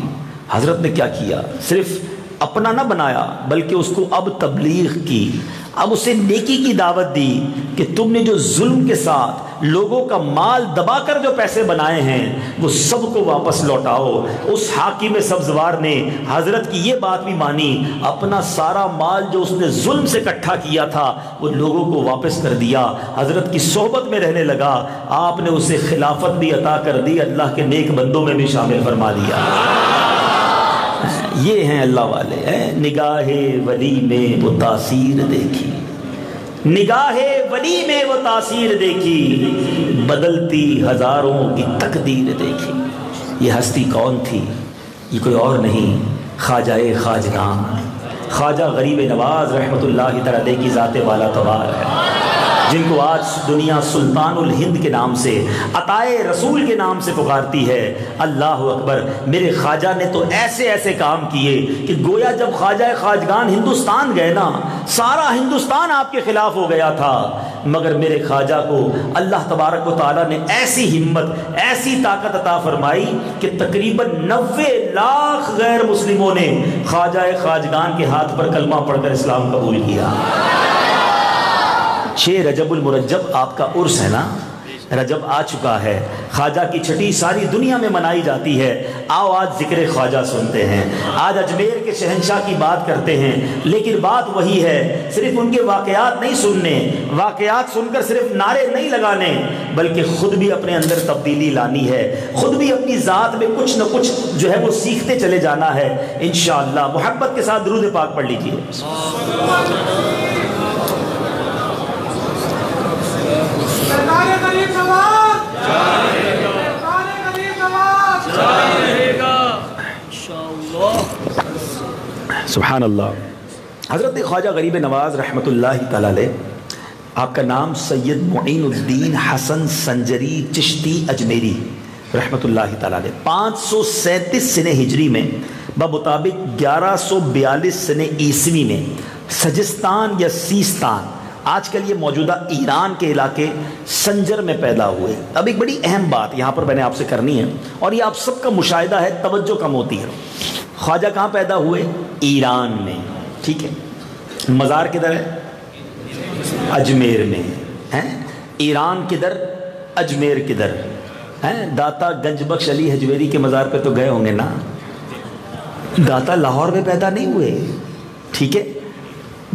حضرت نے کیا کیا؟ صرف اپنا نہ بنایا، بلکہ اس کو اب تبلیغ کی، اب اسے نیکی کی دعوت دی کہ تم نے جو ظلم کے ساتھ لوگوں کا مال دبا کر جو پیسے بنائے ہیں وہ سب کو واپس لوٹاؤ۔ اس حاکم سبزوار نے حضرت کی یہ بات بھی مانی، اپنا سارا مال جو اس نے ظلم سے اکٹھا کیا تھا وہ لوگوں کو واپس کر دیا، حضرت کی صحبت میں رہنے لگا۔ آپ نے اسے خلافت بھی عطا کر دی، اللہ کے نیک بندوں میں بھی شامل فرما دیا۔ یہ ہیں اللہ والے. نگاہ ولی میں وہ تاثیر دیکھی, نگاہ ولی میں وہ تاثیر دیکھی, بدلتی ہزاروں کی تقدیر دیکھی. یہ ہستی کون تھی؟ یہ کوئی اور نہیں, خواجہ خواجگان, خواجہ غریب نواز رحمت اللہ تعالی علیہ کی ذات والا تبار ہے, جن کو آج دنیا سلطان الہند کے نام سے, عطائے رسول کے نام سے پکارتی ہے. اللہ اکبر. میرے خواجہ نے تو ایسے ایسے کام کیے کہ گویا جب خواجہ خواجگان ہندوستان گئے نا, سارا ہندوستان آپ کے خلاف ہو گیا تھا, مگر میرے خواجہ کو اللہ تبارک و تعالیٰ نے ایسی ہمت, ایسی طاقت عطا فرمائی کہ تقریباً 90 لاکھ غیر مسلموں نے خواجہ خواجگان کے ہاتھ پر کلمہ پڑھ کر اسلام قبول کیا. 6 رجب المرجب آپ کا عرس ہے نا, رجب آ چکا ہے, خواجہ کی چھٹی ساری دنیا میں منائی جاتی ہے. آؤ آج ذکر خواجہ سنتے ہیں, آج اجمیر کے شہنشاہ کی بات کرتے ہیں. لیکن بات وہی ہے, صرف ان کے واقعات نہیں سننے, واقعات سن کر صرف نعرے نہیں لگانے, بلکہ خود بھی اپنے اندر تبدیلی لانی ہے, خود بھی اپنی ذات میں کچھ نہ کچھ جو ہے وہ سیکھتے چلے جانا ہے انشاءاللہ. محبت کے ساتھ درود پاک پڑھ لیجیے. سبحان اللہ. حضرت خواجہ غریب نواز رحمت اللہ تعالی علیہ, آپ کا نام سید معین الدین حسن سنجری چشتی اجمیری رحمت اللہ تعالی علیہ, 537 سنہ ہجری میں بمطابق 1142 سنہ عیسوی میں سجستان یا سیستان, آج کل یہ موجودہ ایران کے علاقے سنجر میں پیدا ہوئے. اب ایک بڑی اہم بات یہاں پر میں نے آپ سے کرنی ہے, اور یہ آپ سب کا مشاہدہ ہے, توجہ کم ہوتی ہے. خواجہ کہاں پیدا ہوئے؟ ایران میں, ٹھیک ہے. مزار کدھر ہے؟ اجمیر میں ہے. ایران کدھر, اجمیر کدھر ہے؟ داتا گنج بخش علی حجویری کے مزار پہ تو گئے ہوں گے نا. داتا لاہور میں پیدا نہیں ہوئے, ٹھیک ہے,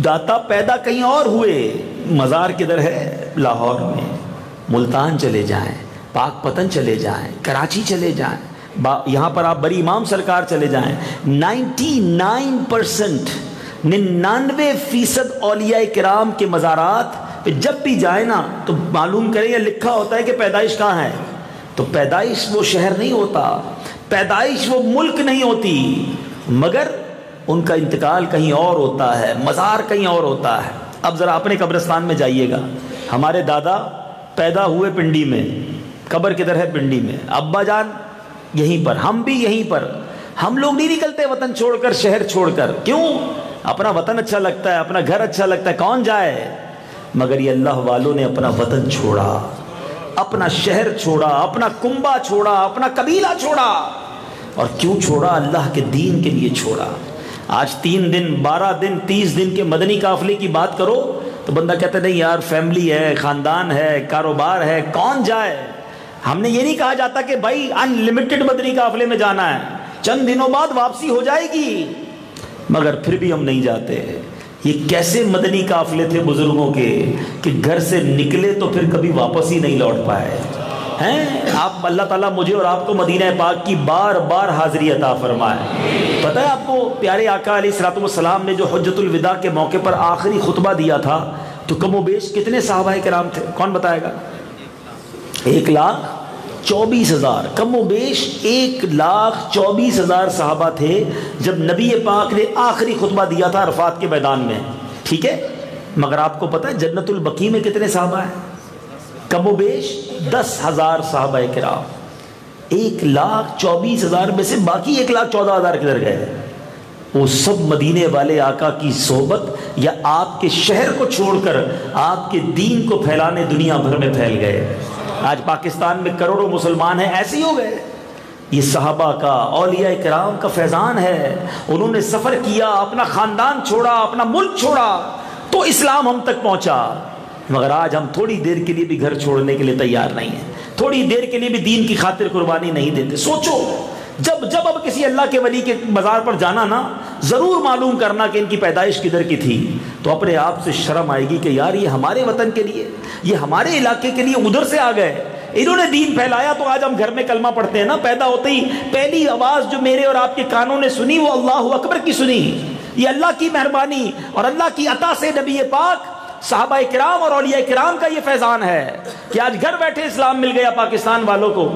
داتا پیدا کہیں اور ہوئے. مزار کدھر ہے؟ لاہور میں. ملتان چلے جائیں, پاک پتن چلے جائیں, کراچی چلے جائیں, یہاں پر آپ بری امام سرکار چلے جائیں, 99% اولیاء کرام کے مزارات پہ جب بھی جائیں نا تو معلوم کریں یا لکھا ہوتا ہے کہ پیدائش کہاں ہے. تو پیدائش وہ شہر نہیں ہوتا, پیدائش وہ ملک نہیں ہوتی, مگر ان کا انتقال کہیں اور ہوتا ہے, مزار کہیں اور ہوتا ہے. اب ذرا اپنے قبرستان میں جائیے گا. ہمارے دادا پیدا ہوئے پنڈی میں, قبر کدھر ہے؟ پنڈی میں. ابا جان یہیں پر, ہم بھی یہیں پر. ہم لوگ نہیں نکلتے وطن چھوڑ کر, شہر چھوڑ کر. کیوں؟ اپنا وطن اچھا لگتا ہے, اپنا گھر اچھا لگتا ہے, کون جائے. مگر یہ اللہ والوں نے اپنا وطن چھوڑا, اپنا شہر چھوڑا, اپنا کنبہ چھوڑا, اپنا قبیلہ چھوڑا. اور کیوں چھوڑا؟ اللہ کے دین کے لیے چھوڑا. آج 3 دن 12 دن 30 دن کے مدنی قافلے کی بات کرو تو بندہ کہتا ہے نہیں یار, فیملی ہے, خاندان ہے, کاروبار ہے, کون جائے. ہم نے یہ نہیں کہا جاتا کہ بھائی ان لمیٹڈ مدنی قافلے میں جانا ہے, چند دنوں بعد واپسی ہو جائے گی, مگر پھر بھی ہم نہیں جاتے. یہ کیسے مدنی قافلے تھے بزرگوں کے کہ گھر سے نکلے تو پھر کبھی واپس ہی نہیں لوٹ پائے ہیں. آپ اللہ تعالیٰ مجھے اور آپ کو مدینہ پاک کی بار بار حاضری عطا فرمائے. پتہ ہے آپ کو پیارے آقا علیہ الصلوۃ والسلام نے جو حجۃ الوداع کے موقع پر آخری خطبہ دیا تھا تو کم و بیش کتنے صحابہ کرام تھے؟ کون بتائے گا؟ 1,24,000, کم و بیش 1,24,000 صحابہ تھے جب نبی پاک نے آخری خطبہ دیا تھا عرفات کے میدان میں, ٹھیک ہے. مگر آپ کو پتہ ہے جنت البقیع میں کتنے صحابہ ہیں؟ کم و بیش 10,000 صحابہ کرام. 1,24,000 میں سے باقی 1,14,000 کدھر گئے؟ وہ سب مدینے والے آقا کی صحبت یا آپ کے شہر کو چھوڑ کر آپ کے دین کو پھیلانے دنیا بھر میں پھیل گئے. آج پاکستان میں کروڑوں مسلمان ہیں, ایسے ہی ہو گئے. یہ صحابہ کا, اولیاء کرام کا فیضان ہے. انہوں نے سفر کیا, اپنا خاندان چھوڑا, اپنا ملک چھوڑا تو اسلام ہم تک پہنچا. مگر آج ہم تھوڑی دیر کے لیے بھی گھر چھوڑنے کے لیے تیار نہیں ہیں, تھوڑی دیر کے لیے بھی دین کی خاطر قربانی نہیں دیتے. سوچو, جب اب کسی اللہ کے ولی کے مزار پر جانا نا, ضرور معلوم کرنا کہ ان کی پیدائش کدھر کی تھی. تو اپنے آپ سے شرم آئے گی کہ یار یہ ہمارے وطن کے لیے, یہ ہمارے علاقے کے لیے ادھر سے آ گئے, انہوں نے دین پھیلایا تو آج ہم گھر میں کلمہ پڑھتے ہیں نا. پیدا ہوتے ہی پہلی آواز جو میرے اور آپ کے کانوں نے سنی وہ اللہ اکبر کی سنی. یہ اللہ کی مہربانی اور اللہ کی عطا سے نبی پاک، صحابہ کرام اور اولیاء کرام کا یہ فیضان ہے کہ آج گھر بیٹھے اسلام مل گیا پاکستان والوں کو.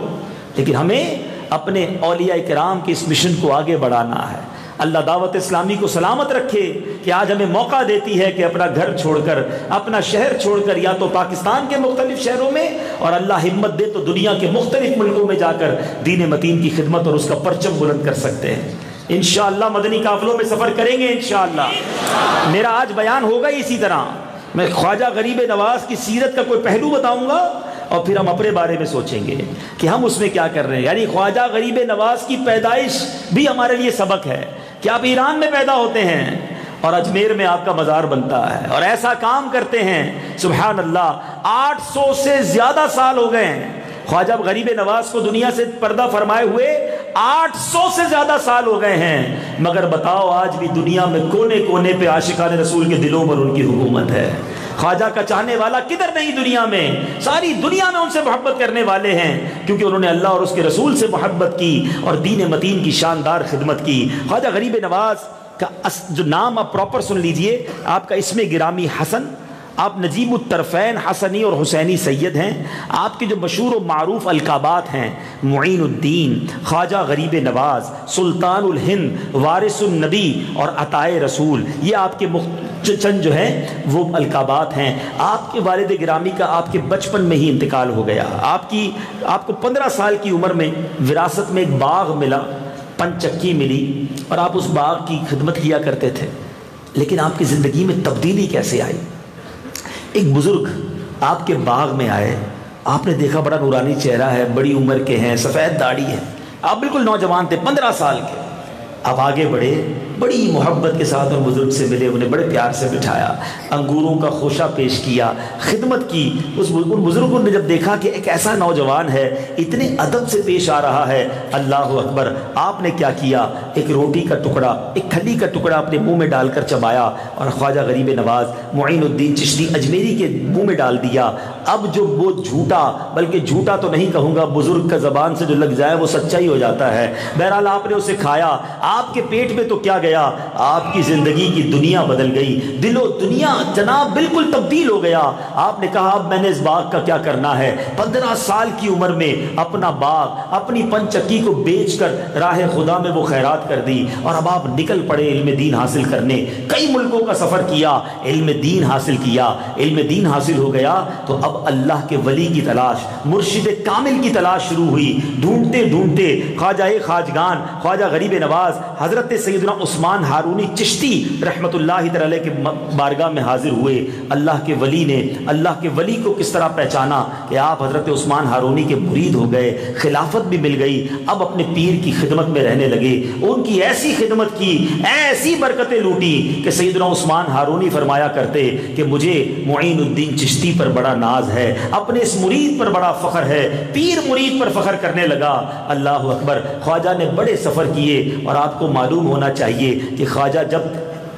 لیکن ہمیں اپنے اولیاء کرام کے اس مشن کو آگے بڑھانا ہے. اللہ دعوت اسلامی کو سلامت رکھے کہ آج ہمیں موقع دیتی ہے کہ اپنا گھر چھوڑ کر، اپنا شہر چھوڑ کر، یا تو پاکستان کے مختلف شہروں میں، اور اللہ ہمت دے تو دنیا کے مختلف ملکوں میں جا کر دین متین کی خدمت اور اس کا پرچم بلند کر سکتے ہیں. انشاءاللہ مدنی قافلوں میں سفر کریں گے انشاءاللہ. میرا آج بیان ہوگا اسی طرح. میں خواجہ غریب نواز کی سیرت کا کوئی پہلو بتاؤں گا اور پھر ہم اپنے بارے میں سوچیں گے کہ ہم اس میں کیا کر رہے ہیں. یعنی خواجہ غریب نواز کی پیدائش بھی ہمارے لیے سبق ہے کہ آپ ایران میں پیدا ہوتے ہیں اور اجمیر میں آپ کا مزار بنتا ہے اور ایسا کام کرتے ہیں. سبحان اللہ، 800 سے زیادہ سال ہو گئے ہیں خواجہ غریب نواز کو دنیا سے پردہ فرمائے ہوئے. 800 سے زیادہ سال ہو گئے ہیں، مگر بتاؤ آج بھی دنیا میں کونے کونے پہ عاشقان رسول کے دلوں پر ان کی حکومت ہے. خواجہ کا چاہنے والا کدھر نہیں دنیا میں، ساری دنیا میں ان سے محبت کرنے والے ہیں کیونکہ انہوں نے اللہ اور اس کے رسول سے محبت کی اور دین متین کی شاندار خدمت کی. خواجہ غریب نواز کا جو نام آپ پراپر سن لیجئے، آپ کا اسم گرامی حسن، آپ نجیب الطرفین حسنی اور حسینی سید ہیں. آپ کے جو مشہور و معروف القابات ہیں معین الدین، خواجہ غریب نواز، سلطان الہند، وارث النبی اور عطائے رسول، یہ آپ کے چند جو ہیں وہ القابات ہیں. آپ کے والد گرامی کا آپ کے بچپن میں ہی انتقال ہو گیا. آپ کو 15 سال کی عمر میں وراثت میں ایک باغ ملا، پنچکی ملی، اور آپ اس باغ کی خدمت کیا کرتے تھے. لیکن آپ کی زندگی میں تبدیلی کیسے آئی؟ ایک بزرگ آپ کے باغ میں آئے، آپ نے دیکھا بڑا نورانی چہرہ ہے، بڑی عمر کے ہیں، سفید داڑھی ہے، آپ بالکل نوجوان تھے 15 سال کے. آپ آگے بڑھے، بڑی محبت کے ساتھ اور بزرگ سے ملے، انہیں بڑے پیار سے بٹھایا، انگوروں کا خوشہ پیش کیا، خدمت کی. ان بزرگوں نے جب دیکھا کہ ایک ایسا نوجوان ہے اتنے ادب سے پیش آ رہا ہے، اللہ اکبر، آپ نے کیا کیا، ایک روٹی کا ٹکڑا، ایک کھلی کا ٹکڑا اپنے منہ میں ڈال کر چبایا اور خواجہ غریب نواز معین الدین چشتی اجمیری کے منہ میں ڈال دیا. اب جو وہ جھوٹا، بلکہ جھوٹا تو نہیں کہوں گا، بزرگ کا زبان سے جو لگ جائے وہ سچا ہی ہو جاتا ہے. بہرحال آپ نے اسے کھایا، آپ کے پیٹ میں تو کیا گیا، آپ کی زندگی کی دنیا بدل گئی، دل و دنیا جناب بالکل تبدیل ہو گیا. آپ نے کہا اب میں نے اس باغ کا کیا کرنا ہے. 15 سال کی عمر میں اپنا باغ، اپنی پنچکی کو بیچ کر راہ خدا میں وہ خیرات کر دی اور اب آپ نکل پڑے علم دین حاصل کرنے. کئی ملکوں کا سفر کیا، علم دین حاصل کیا. علم دین حاصل ہو گیا تو اب اللہ کے ولی کی تلاش، مرشد کامل کی تلاش شروع ہوئی. ڈھونڈتے ڈھونڈتے خواجہ خواجگان خواجہ غریب نواز حضرت سیدنا عثمان ہارونی چشتی رحمت اللہ تعالی کے بارگاہ میں حاضر ہوئے. اللہ کے ولی نے اللہ کے ولی کو کس طرح پہچانا کہ آپ حضرت عثمان ہارونی کے مرید ہو گئے، خلافت بھی مل گئی. اب اپنے پیر کی خدمت میں رہنے لگے، ان کی ایسی خدمت کی، ایسی برکتیں لوٹی کہ سیدنا عثمان ہارونی فرمایا کرتے کہ مجھے معین الدین چشتی پر بڑا ناز ہے، اپنے اس مرید پر بڑا فخر ہے. پیر مرید پر فخر کرنے لگا. اللہ اکبر. خواجہ نے بڑے سفر کیے اور آپ کو معلوم ہونا چاہیے کہ خواجہ جب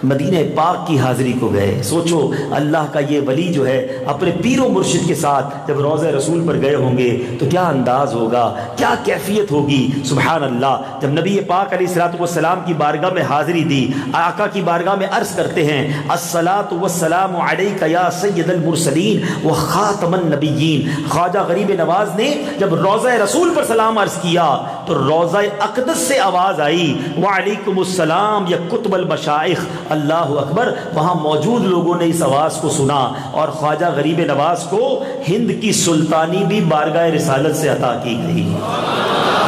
مدینہ پاک کی حاضری کو گئے، سوچو اللہ کا یہ ولی جو ہے اپنے پیر و مرشد کے ساتھ جب روضہ رسول پر گئے ہوں گے تو کیا انداز ہوگا، کیا کیفیت ہوگی. سبحان اللہ. جب نبی پاک علیہ الصلوۃ والسلام کی بارگاہ میں حاضری دی، آقا کی بارگاہ میں عرض کرتے ہیں الصلاۃ والسلام علیک یا سید المرسلین و خاتم النبیین. خواجہ غریب نواز نے جب روضہ رسول پر سلام عرض کیا تو روضہ اقدس سے آواز آئی وعلیکم السلام یا کتب المشائخ. اللہ اکبر. وہاں موجود لوگوں نے اس آواز کو سنا اور خواجہ غریب نواز کو ہند کی سلطانی بھی بارگاہ رسالت سے عطا کی گئی.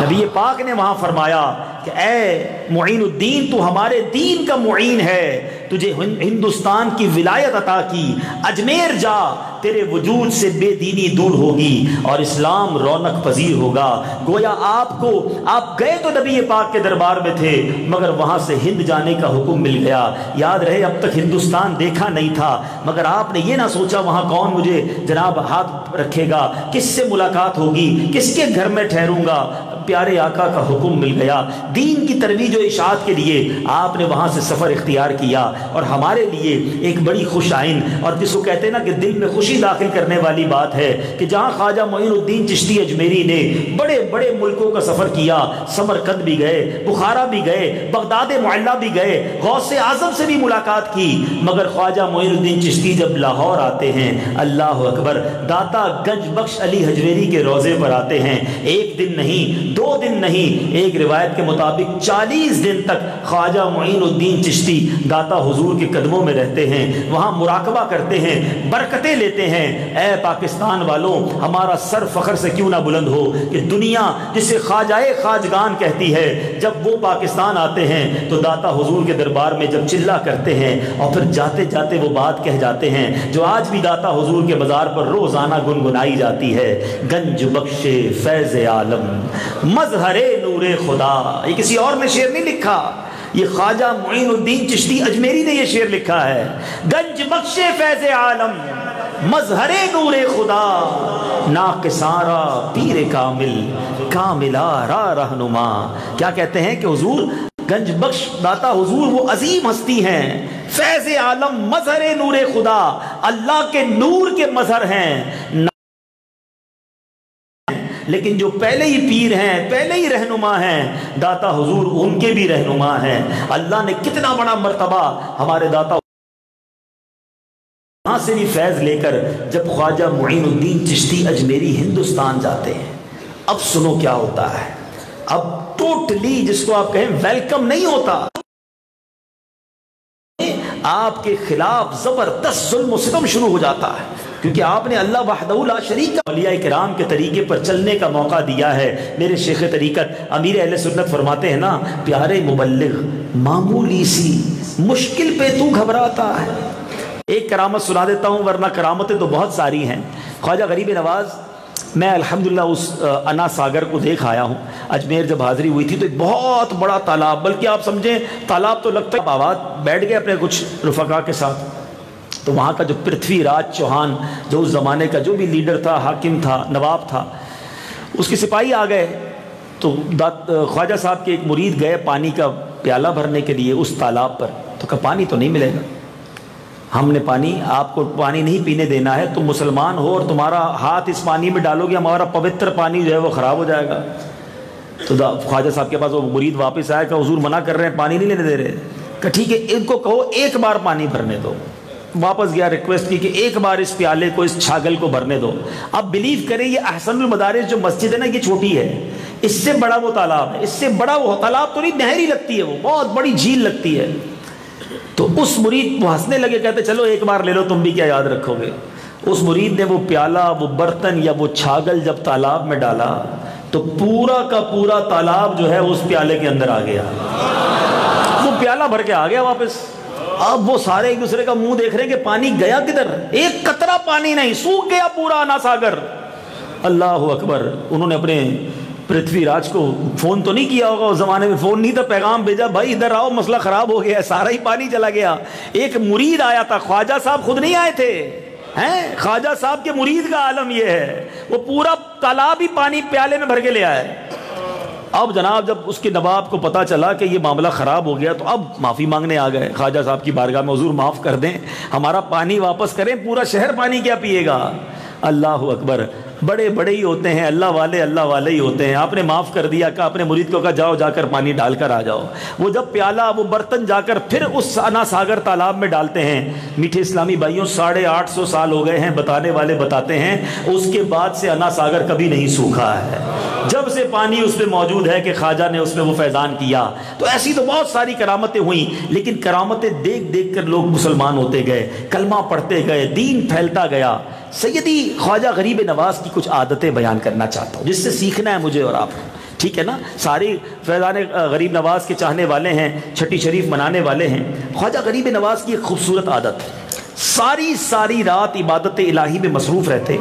نبی پاک نے وہاں فرمایا کہ اے معین الدین تو ہمارے دین کا معین ہے، تجھے ہندوستان کی ولایت عطا کی، اجمیر جا، تیرے وجود سے بے دینی دور ہوگی اور اسلام رونق پذیر ہوگا. گویا آپ گئے تو نبی پاک کے دربار میں تھے مگر وہاں سے ہند جانے کا حکم مل گیا. یاد رہے اب تک ہندوستان دیکھا نہیں تھا مگر آپ نے یہ نہ سوچا وہاں کون مجھے جناب ہاتھ رکھے گا، کس سے ملاقات ہوگی، کس کے گھر میں ٹھہروں گا. پیارے آقا کا حکم مل گیا، دین کی ترویج و اشاعت کے لیے آپ نے وہاں سے سفر اختیار کیا، اور ہمارے لیے ایک بڑی خوش آئین اور جس کو کہتے ہیں نا کہ دل میں خوشی داخل کرنے والی بات ہے کہ جہاں خواجہ معین الدین چشتی اجمیری نے بڑے بڑے ملکوں کا سفر کیا، سمرقند بھی گئے، بخارا بھی گئے، بغداد معلیٰ بھی گئے، غوث اعظم سے بھی ملاقات کی، مگر خواجہ معین الدین چشتی جب لاہور آتے ہیں، اللہ اکبر، داتا گنج بخش علی حجویری کے روضے پر آتے ہیں، ایک دن نہیں، 2 دن نہیں، ایک روایت کے مطابق 40 دن تک خواجہ معین الدین چشتی داتا حضور کے قدموں میں رہتے ہیں، وہاں مراقبہ کرتے ہیں، برکتیں لیتے ہیں۔ اے پاکستان والوں، ہمارا سر فخر سے کیوں نہ بلند ہو کہ دنیا جسے خواجائے خواجگان کہتی ہے، جب وہ پاکستان آتے ہیں تو داتا حضور کے دربار میں جب چلا کرتے ہیں اور پھر جاتے جاتے وہ بات کہہ جاتے ہیں جو آج بھی داتا حضور کے بازار پر روزانہ گنگنائی جاتی ہے، گنج بخش فیض عالم مظہر نور خدا۔ یہ کسی اور نے شعر نہیں لکھا، یہ خواجہ معین الدین چشتی اجمیری نے یہ شعر لکھا ہے، گنج بخش فیض عالم مظہر نور خدا، ناقصارا پیر کامل کاملارا رہنما۔ کیا کہتے ہیں کہ حضور گنج بخش داتا حضور وہ عظیم ہستی ہیں، فیض عالم مظہر نور خدا، اللہ کے نور کے مظہر ہیں، لیکن جو پہلے ہی پیر ہیں، پہلے ہی رہنما ہیں، داتا حضور ان کے بھی رہنما ہیں۔ اللہ نے کتنا بڑا مرتبہ ہمارے داتا وہاں سے بھی فیض لے کر جب خواجہ معین الدین چشتی اجمیری ہندوستان جاتے ہیں، اب سنو کیا ہوتا ہے، اب ٹوٹلی جس کو آپ کہیں ویلکم نہیں ہوتا، آپ کے خلاف زبردست ظلم و ستم شروع ہو جاتا ہے، کیونکہ آپ نے اللہ وحدہ لا شریک اولیاء کرام کے طریقے پر چلنے کا موقع دیا ہے۔ میرے شیخ طریقت امیر اہل سنت فرماتے ہیں نا، پیارے مبلغ معمولی سی مشکل پہ تو گھبراتا ہے۔ ایک کرامت سنا دیتا ہوں، ورنہ کرامتیں تو بہت ساری ہیں۔ خواجہ غریب نواز، میں الحمدللہ اس انا ساگر کو دیکھ آیا ہوں۔ اجمیر جب حاضری ہوئی تھی تو ایک بہت بڑا تالاب، بلکہ آپ سمجھیں تالاب تو لگتا ہے آباد، بیٹھ گئے اپنے کچھ رفقا کے ساتھ، تو وہاں کا جو پرتھوی راج چوہان جو اس زمانے کا جو بھی لیڈر تھا، حاکم تھا، نواب تھا، اس کے سپاہی آ گئے، تو خواجہ صاحب کے ایک مرید گئے پانی کا پیالہ بھرنے کے لیے اس تالاب پر، تو کہا پانی تو نہیں ملے گا، ہم نے پانی آپ کو پانی نہیں پینے دینا ہے، تم مسلمان ہو اور تمہارا ہاتھ اس پانی میں ڈالو گے ہمارا پوتر پانی جو ہے وہ خراب ہو جائے گا۔ تو خواجہ صاحب کے پاس وہ مرید واپس آیا کہ حضور منع کر رہے ہیں، پانی نہیں لینے دے رہے، کہ ٹھیک ہے ان کو کہو ایک بار پانی بھرنے دو۔ واپس گیا، ریکویسٹ کی کہ ایک بار اس پیالے کو، اس چھاگل کو بھرنے دو۔ اب بلیو کریں یہ احسن المدارس جو مسجد ہے نا، یہ چھوٹی ہے، اس سے بڑا وہ تالاب ہے، اس سے بڑا وہ تالاب تو نہیں، نہری لگتی ہے، وہ بہت بڑی جھیل لگتی ہے۔ تو اس مرید وہ ہنسنے لگے، کہتے چلو ایک بار لے لو، تم بھی کیا یاد رکھو گے۔ اس مرید نے وہ پیالہ، وہ برتن یا وہ چھاگل جب تالاب میں ڈالا تو پورا کا پورا تالاب جو ہے اس پیالے کے اندر آ گیا، وہ پیالہ بھر کے آ گیا واپس۔ اب وہ سارے ایک دوسرے کا منہ دیکھ رہے ہیں کہ پانی گیا کدھر، ایک قطرہ پانی نہیں، سوکھ گیا پورا انا ساگر۔ اللہ اکبر۔ انہوں نے اپنے پرتھوی راج کو فون تو نہیں کیا ہوگا، اس زمانے میں فون نہیں تھا، پیغام بھیجا بھائی ادھر آؤ مسئلہ خراب ہو گیا، سارا ہی پانی چلا گیا۔ ایک مرید آیا تھا، خواجہ صاحب خود نہیں آئے تھے، ہیں خواجہ صاحب کے مرید کا عالم یہ ہے، وہ پورا تالاب ہی پانی پیالے میں بھر کے لے آئے۔ اب جناب جب اس کے نواب کو پتا چلا کہ یہ معاملہ خراب ہو گیا تو اب معافی مانگنے آ گئے خواجہ صاحب کی بارگاہ میں، حضور معاف کر دیں، ہمارا پانی واپس کریں، پورا شہر پانی کیا پیے گا۔ اللہ اکبر۔ بڑے بڑے ہی ہوتے ہیں، اللہ والے ہی ہوتے ہیں۔ آپ نے معاف کر دیا، کہ اپنے مرید کو کہا جاؤ جا کر پانی ڈال کر آ جاؤ۔ وہ جب پیالہ، وہ برتن جا کر پھر اس انا ساگر تالاب میں ڈالتے ہیں، میٹھے اسلامی بھائیوں 850 سال ہو گئے ہیں، بتانے والے بتاتے ہیں اس کے بعد سے انا ساگر کبھی نہیں سوکھا ہے، جب سے پانی اس میں موجود ہے کہ خواجہ نے اس میں وہ فیضان کیا۔ تو ایسی تو بہت ساری کرامتیں ہوئیں، لیکن کرامتیں دیکھ دیکھ کر لوگ مسلمان ہوتے گئے، کلمہ پڑھتے گئے، دین پھیلتا گیا۔ سیدی خواجہ غریب نواز کی کچھ عادتیں بیان کرنا چاہتا ہوں جس سے سیکھنا ہے مجھے اور آپ کو، ٹھیک ہے نا؟ ساری فیضان غریب نواز کے چاہنے والے ہیں، چھٹی شریف منانے والے ہیں۔ خواجہ غریب نواز کی ایک خوبصورت عادت، ساری رات عبادت الہی میں مصروف رہتے،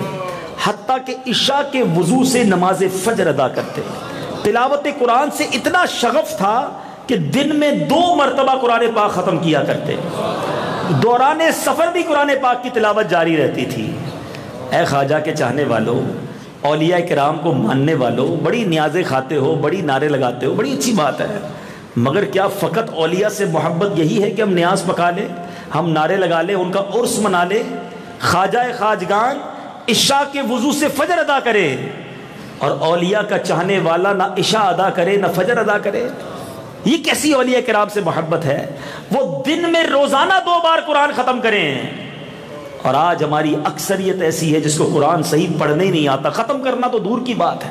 حتیٰ کہ عشاء کے وضو سے نماز فجر ادا کرتے۔ تلاوت قرآن سے اتنا شغف تھا کہ دن میں 2 مرتبہ قرآن پاک ختم کیا کرتے، دوران سفر بھی قرآن پاک کی تلاوت جاری رہتی تھی۔ اے خواجہ کے چاہنے والوں، اولیاء کرام کو ماننے والوں بڑی نیازیں کھاتے ہو، بڑی نعرے لگاتے ہو، بڑی اچھی بات ہے، مگر کیا فقط اولیاء سے محبت یہی ہے کہ ہم نیاز پکا لیں، ہم نعرے لگا لیں، ان کا عرس منا لیں؟ خواجہ خواجگان عشاء کے وضو سے فجر ادا کرے اور اولیاء کا چاہنے والا نہ عشاء ادا کرے نہ فجر ادا کرے؟ یہ کیسی اولیاء کرام سے محبت ہے؟ وہ دن میں روزانہ 2 بار قرآن ختم کریں، اور آج ہماری اکثریت ایسی ہے جس کو قرآن صحیح پڑھنے ہی نہیں آتا، ختم کرنا تو دور کی بات ہے۔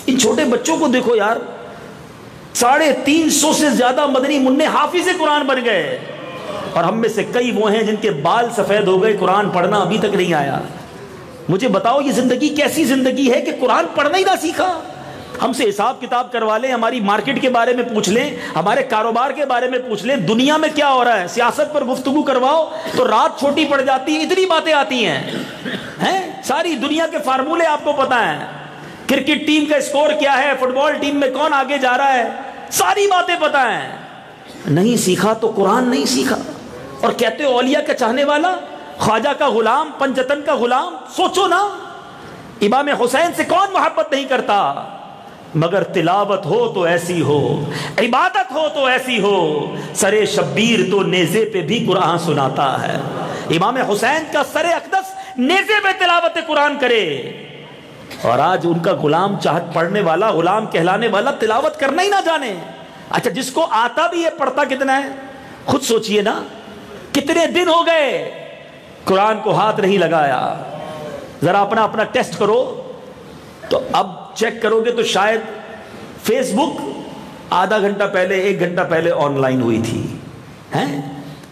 ان چھوٹے بچوں کو دیکھو یار، 350 سے زیادہ مدنی منع حافظ قرآن بن گئے، اور ہم میں سے کئی وہ ہیں جن کے بال سفید ہو گئے، قرآن پڑھنا ابھی تک نہیں آیا۔ مجھے بتاؤ یہ زندگی کیسی زندگی ہے کہ قرآن پڑھنا ہی نہ سیکھا؟ ہم سے حساب کتاب کروا لیں، ہماری مارکیٹ کے بارے میں پوچھ لیں، ہمارے کاروبار کے بارے میں پوچھ لیں، دنیا میں کیا ہو رہا ہے، سیاست پر گفتگو کرواؤ تو رات چھوٹی پڑ جاتی ہے، اتنی باتیں آتی ہیں، ساری دنیا کے فارمولے آپ کو پتہ ہیں، کرکٹ ٹیم کا اسکور کیا ہے، فٹ بال ٹیم میں کون آگے جا رہا ہے، ساری باتیں پتہ ہیں۔ نہیں سیکھا تو قرآن نہیں سیکھا، اور کہتے ہو اولیاء کا چاہنے والا، خواجہ کا غلام، پنجتن کا غلام۔ سوچو نا، امام حسین سے کون محبت نہیں کرتا؟ مگر تلاوت ہو تو ایسی ہو، عبادت ہو تو ایسی ہو، سر شبیر تو نیزے پہ بھی قرآن سناتا ہے۔ امام حسین کا سر اقدس نیزے پہ تلاوت قرآن کرے، اور آج ان کا غلام چاہت پڑھنے والا، غلام کہلانے والا تلاوت کرنا ہی نہ جانے۔ اچھا جس کو آتا بھی ہے پڑھتا کتنا ہے؟ خود سوچئے نا، کتنے دن ہو گئے قرآن کو ہاتھ نہیں لگایا؟ ذرا اپنا ٹیسٹ کرو، تو اب چیک کرو گے تو شاید فیس بک آدھا گھنٹہ پہلے 1 گھنٹہ پہلے آن لائن ہوئی تھی،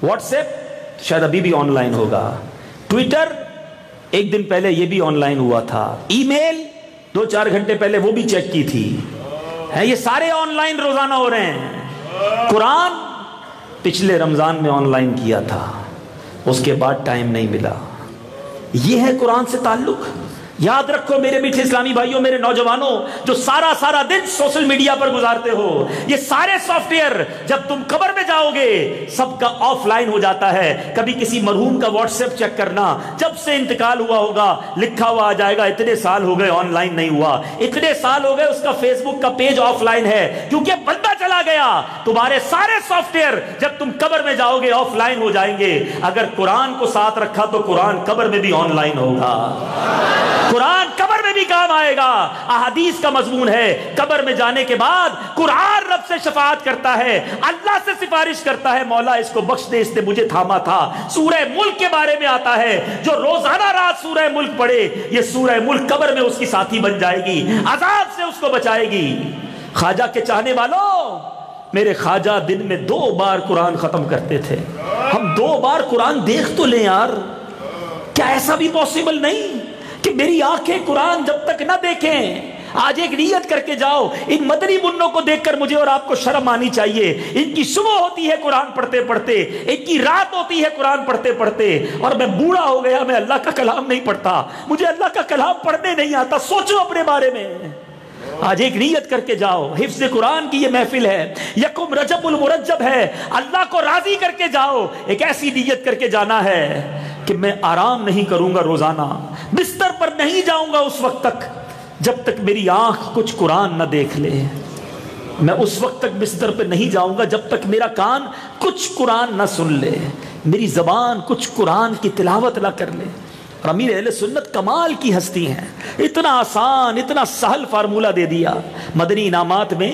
واٹس ایپ شاید ابھی بھی آن لائن ہوگا، ٹویٹر 1 دن پہلے یہ بھی آن لائن ہوا تھا، ای میل 2-4 گھنٹے پہلے وہ بھی چیک کی تھی، یہ سارے آن لائن روزانہ ہو رہے ہیں۔ قرآن پچھلے رمضان میں آن لائن کیا تھا، اس کے بعد ٹائم نہیں ملا۔ یہ ہے قرآن سے تعلق۔ یاد رکھو میرے میٹھے اسلامی بھائیوں، میرے نوجوانوں جو سارا دن سوشل میڈیا پر گزارتے ہو، یہ سارے سافٹ ویئر جب تم قبر میں جاؤ گے سب کا آف لائن ہو جاتا ہے۔ کبھی کسی مرحوم کا واٹس ایپ چیک کرنا، جب سے انتقال ہوا ہوگا لکھا ہوا آ جائے گا اتنے سال ہو گئے آن لائن نہیں ہوا، اتنے سال ہو گئے اس کا فیس بک کا پیج آف لائن ہے، کیونکہ بندہ چلا گیا۔ تمہارے سارے سافٹ ویئر جب تم قبر میں جاؤ گے آف لائن ہو جائیں گے۔ اگر قرآن کو ساتھ رکھا تو قرآن قبر میں بھی آن لائن ہوگا، قرآن قبر میں بھی کام آئے گا۔ احادیث کا مضمون ہے، قبر میں جانے کے بعد قرآن رب سے شفاعت کرتا ہے، اللہ سے سفارش کرتا ہے، مولا اس کو بخش دے، اس نے مجھے تھاما تھا۔ سورہ ملک کے بارے میں آتا ہے، جو روزانہ رات سورہ ملک پڑھے، یہ سورہ ملک قبر میں اس کی ساتھی بن جائے گی، عذاب سے اس کو بچائے گی۔ خواجہ کے چاہنے والوں، میرے خواجہ دن میں 2 بار قرآن ختم کرتے تھے۔ ہم 2 بار قرآن دیکھ تو لیں یار، کیا ایسا بھی پاسبل نہیں کہ میری آنکھیں قرآن جب تک نہ دیکھیں؟ آج ایک نیت کر کے جاؤ، ان مدنی منوں کو دیکھ کر مجھے اور آپ کو شرم آنی چاہیے۔ ان کی صبح ہوتی ہے قرآن پڑھتے پڑھتے، ان کی رات ہوتی ہے قرآن پڑھتے پڑھتے، اور میں بوڑھا ہو گیا، میں اللہ کا کلام نہیں پڑھتا، مجھے اللہ کا کلام پڑھنے نہیں آتا۔ سوچو اپنے بارے میں۔ آج ایک نیت کر کے جاؤ، حفظ قرآن کی یہ محفل ہے، یکم رجب المرجب ہے، اللہ کو راضی کر کے جاؤ۔ ایک ایسی نیت کر کے جانا ہے کہ میں آرام نہیں کروں گا، روزانہ بستر پر نہیں جاؤں گا اس وقت تک جب تک میری آنکھ کچھ قرآن نہ دیکھ لے، میں اس وقت تک بستر پہ نہیں جاؤں گا جب تک میرا کان کچھ قرآن نہ سن لے، میری زبان کچھ قرآن کی تلاوت نہ کر لے۔ اور امیر اہل سنت کمال کی ہستی ہیں، اتنا آسان اتنا سہل فارمولہ دے دیا مدنی انعامات میں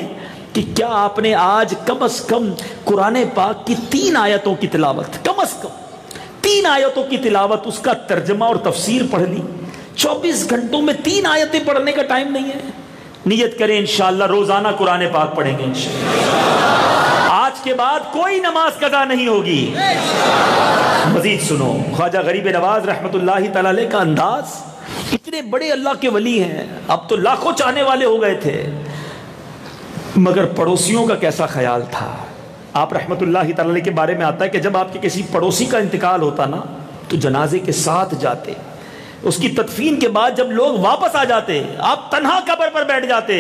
کہ کیا آپ نے آج کم از کم قرآن پاک کی 3 آیتوں کی تلاوت، کم از کم 3 آیتوں کی تلاوت، اس کا ترجمہ اور تفسیر پڑھ لی؟ 24 گھنٹوں میں 3 آیتیں پڑھنے کا ٹائم نہیں ہے۔ نیت کریں انشاءاللہ روزانہ قرآن پاک پڑھیں گے انشاءاللہ۔ آج کے بعد کوئی نماز قضا نہیں ہوگی۔ مزید سنو، خواجہ غریب نواز رحمت اللہ تعالی علیہ کا انداز، اتنے بڑے اللہ کے ولی ہیں، اب تو لاکھوں چاہنے والے ہو گئے تھے، مگر پڑوسیوں کا کیسا خیال تھا۔ آپ رحمت اللہ تعالی علیہ کے بارے میں آتا ہے کہ جب آپ کے کسی پڑوسی کا انتقال ہوتا نا تو جنازے کے ساتھ جاتے، اس کی تدفین کے بعد جب لوگ واپس آ جاتے آپ تنہا قبر پر بیٹھ جاتے،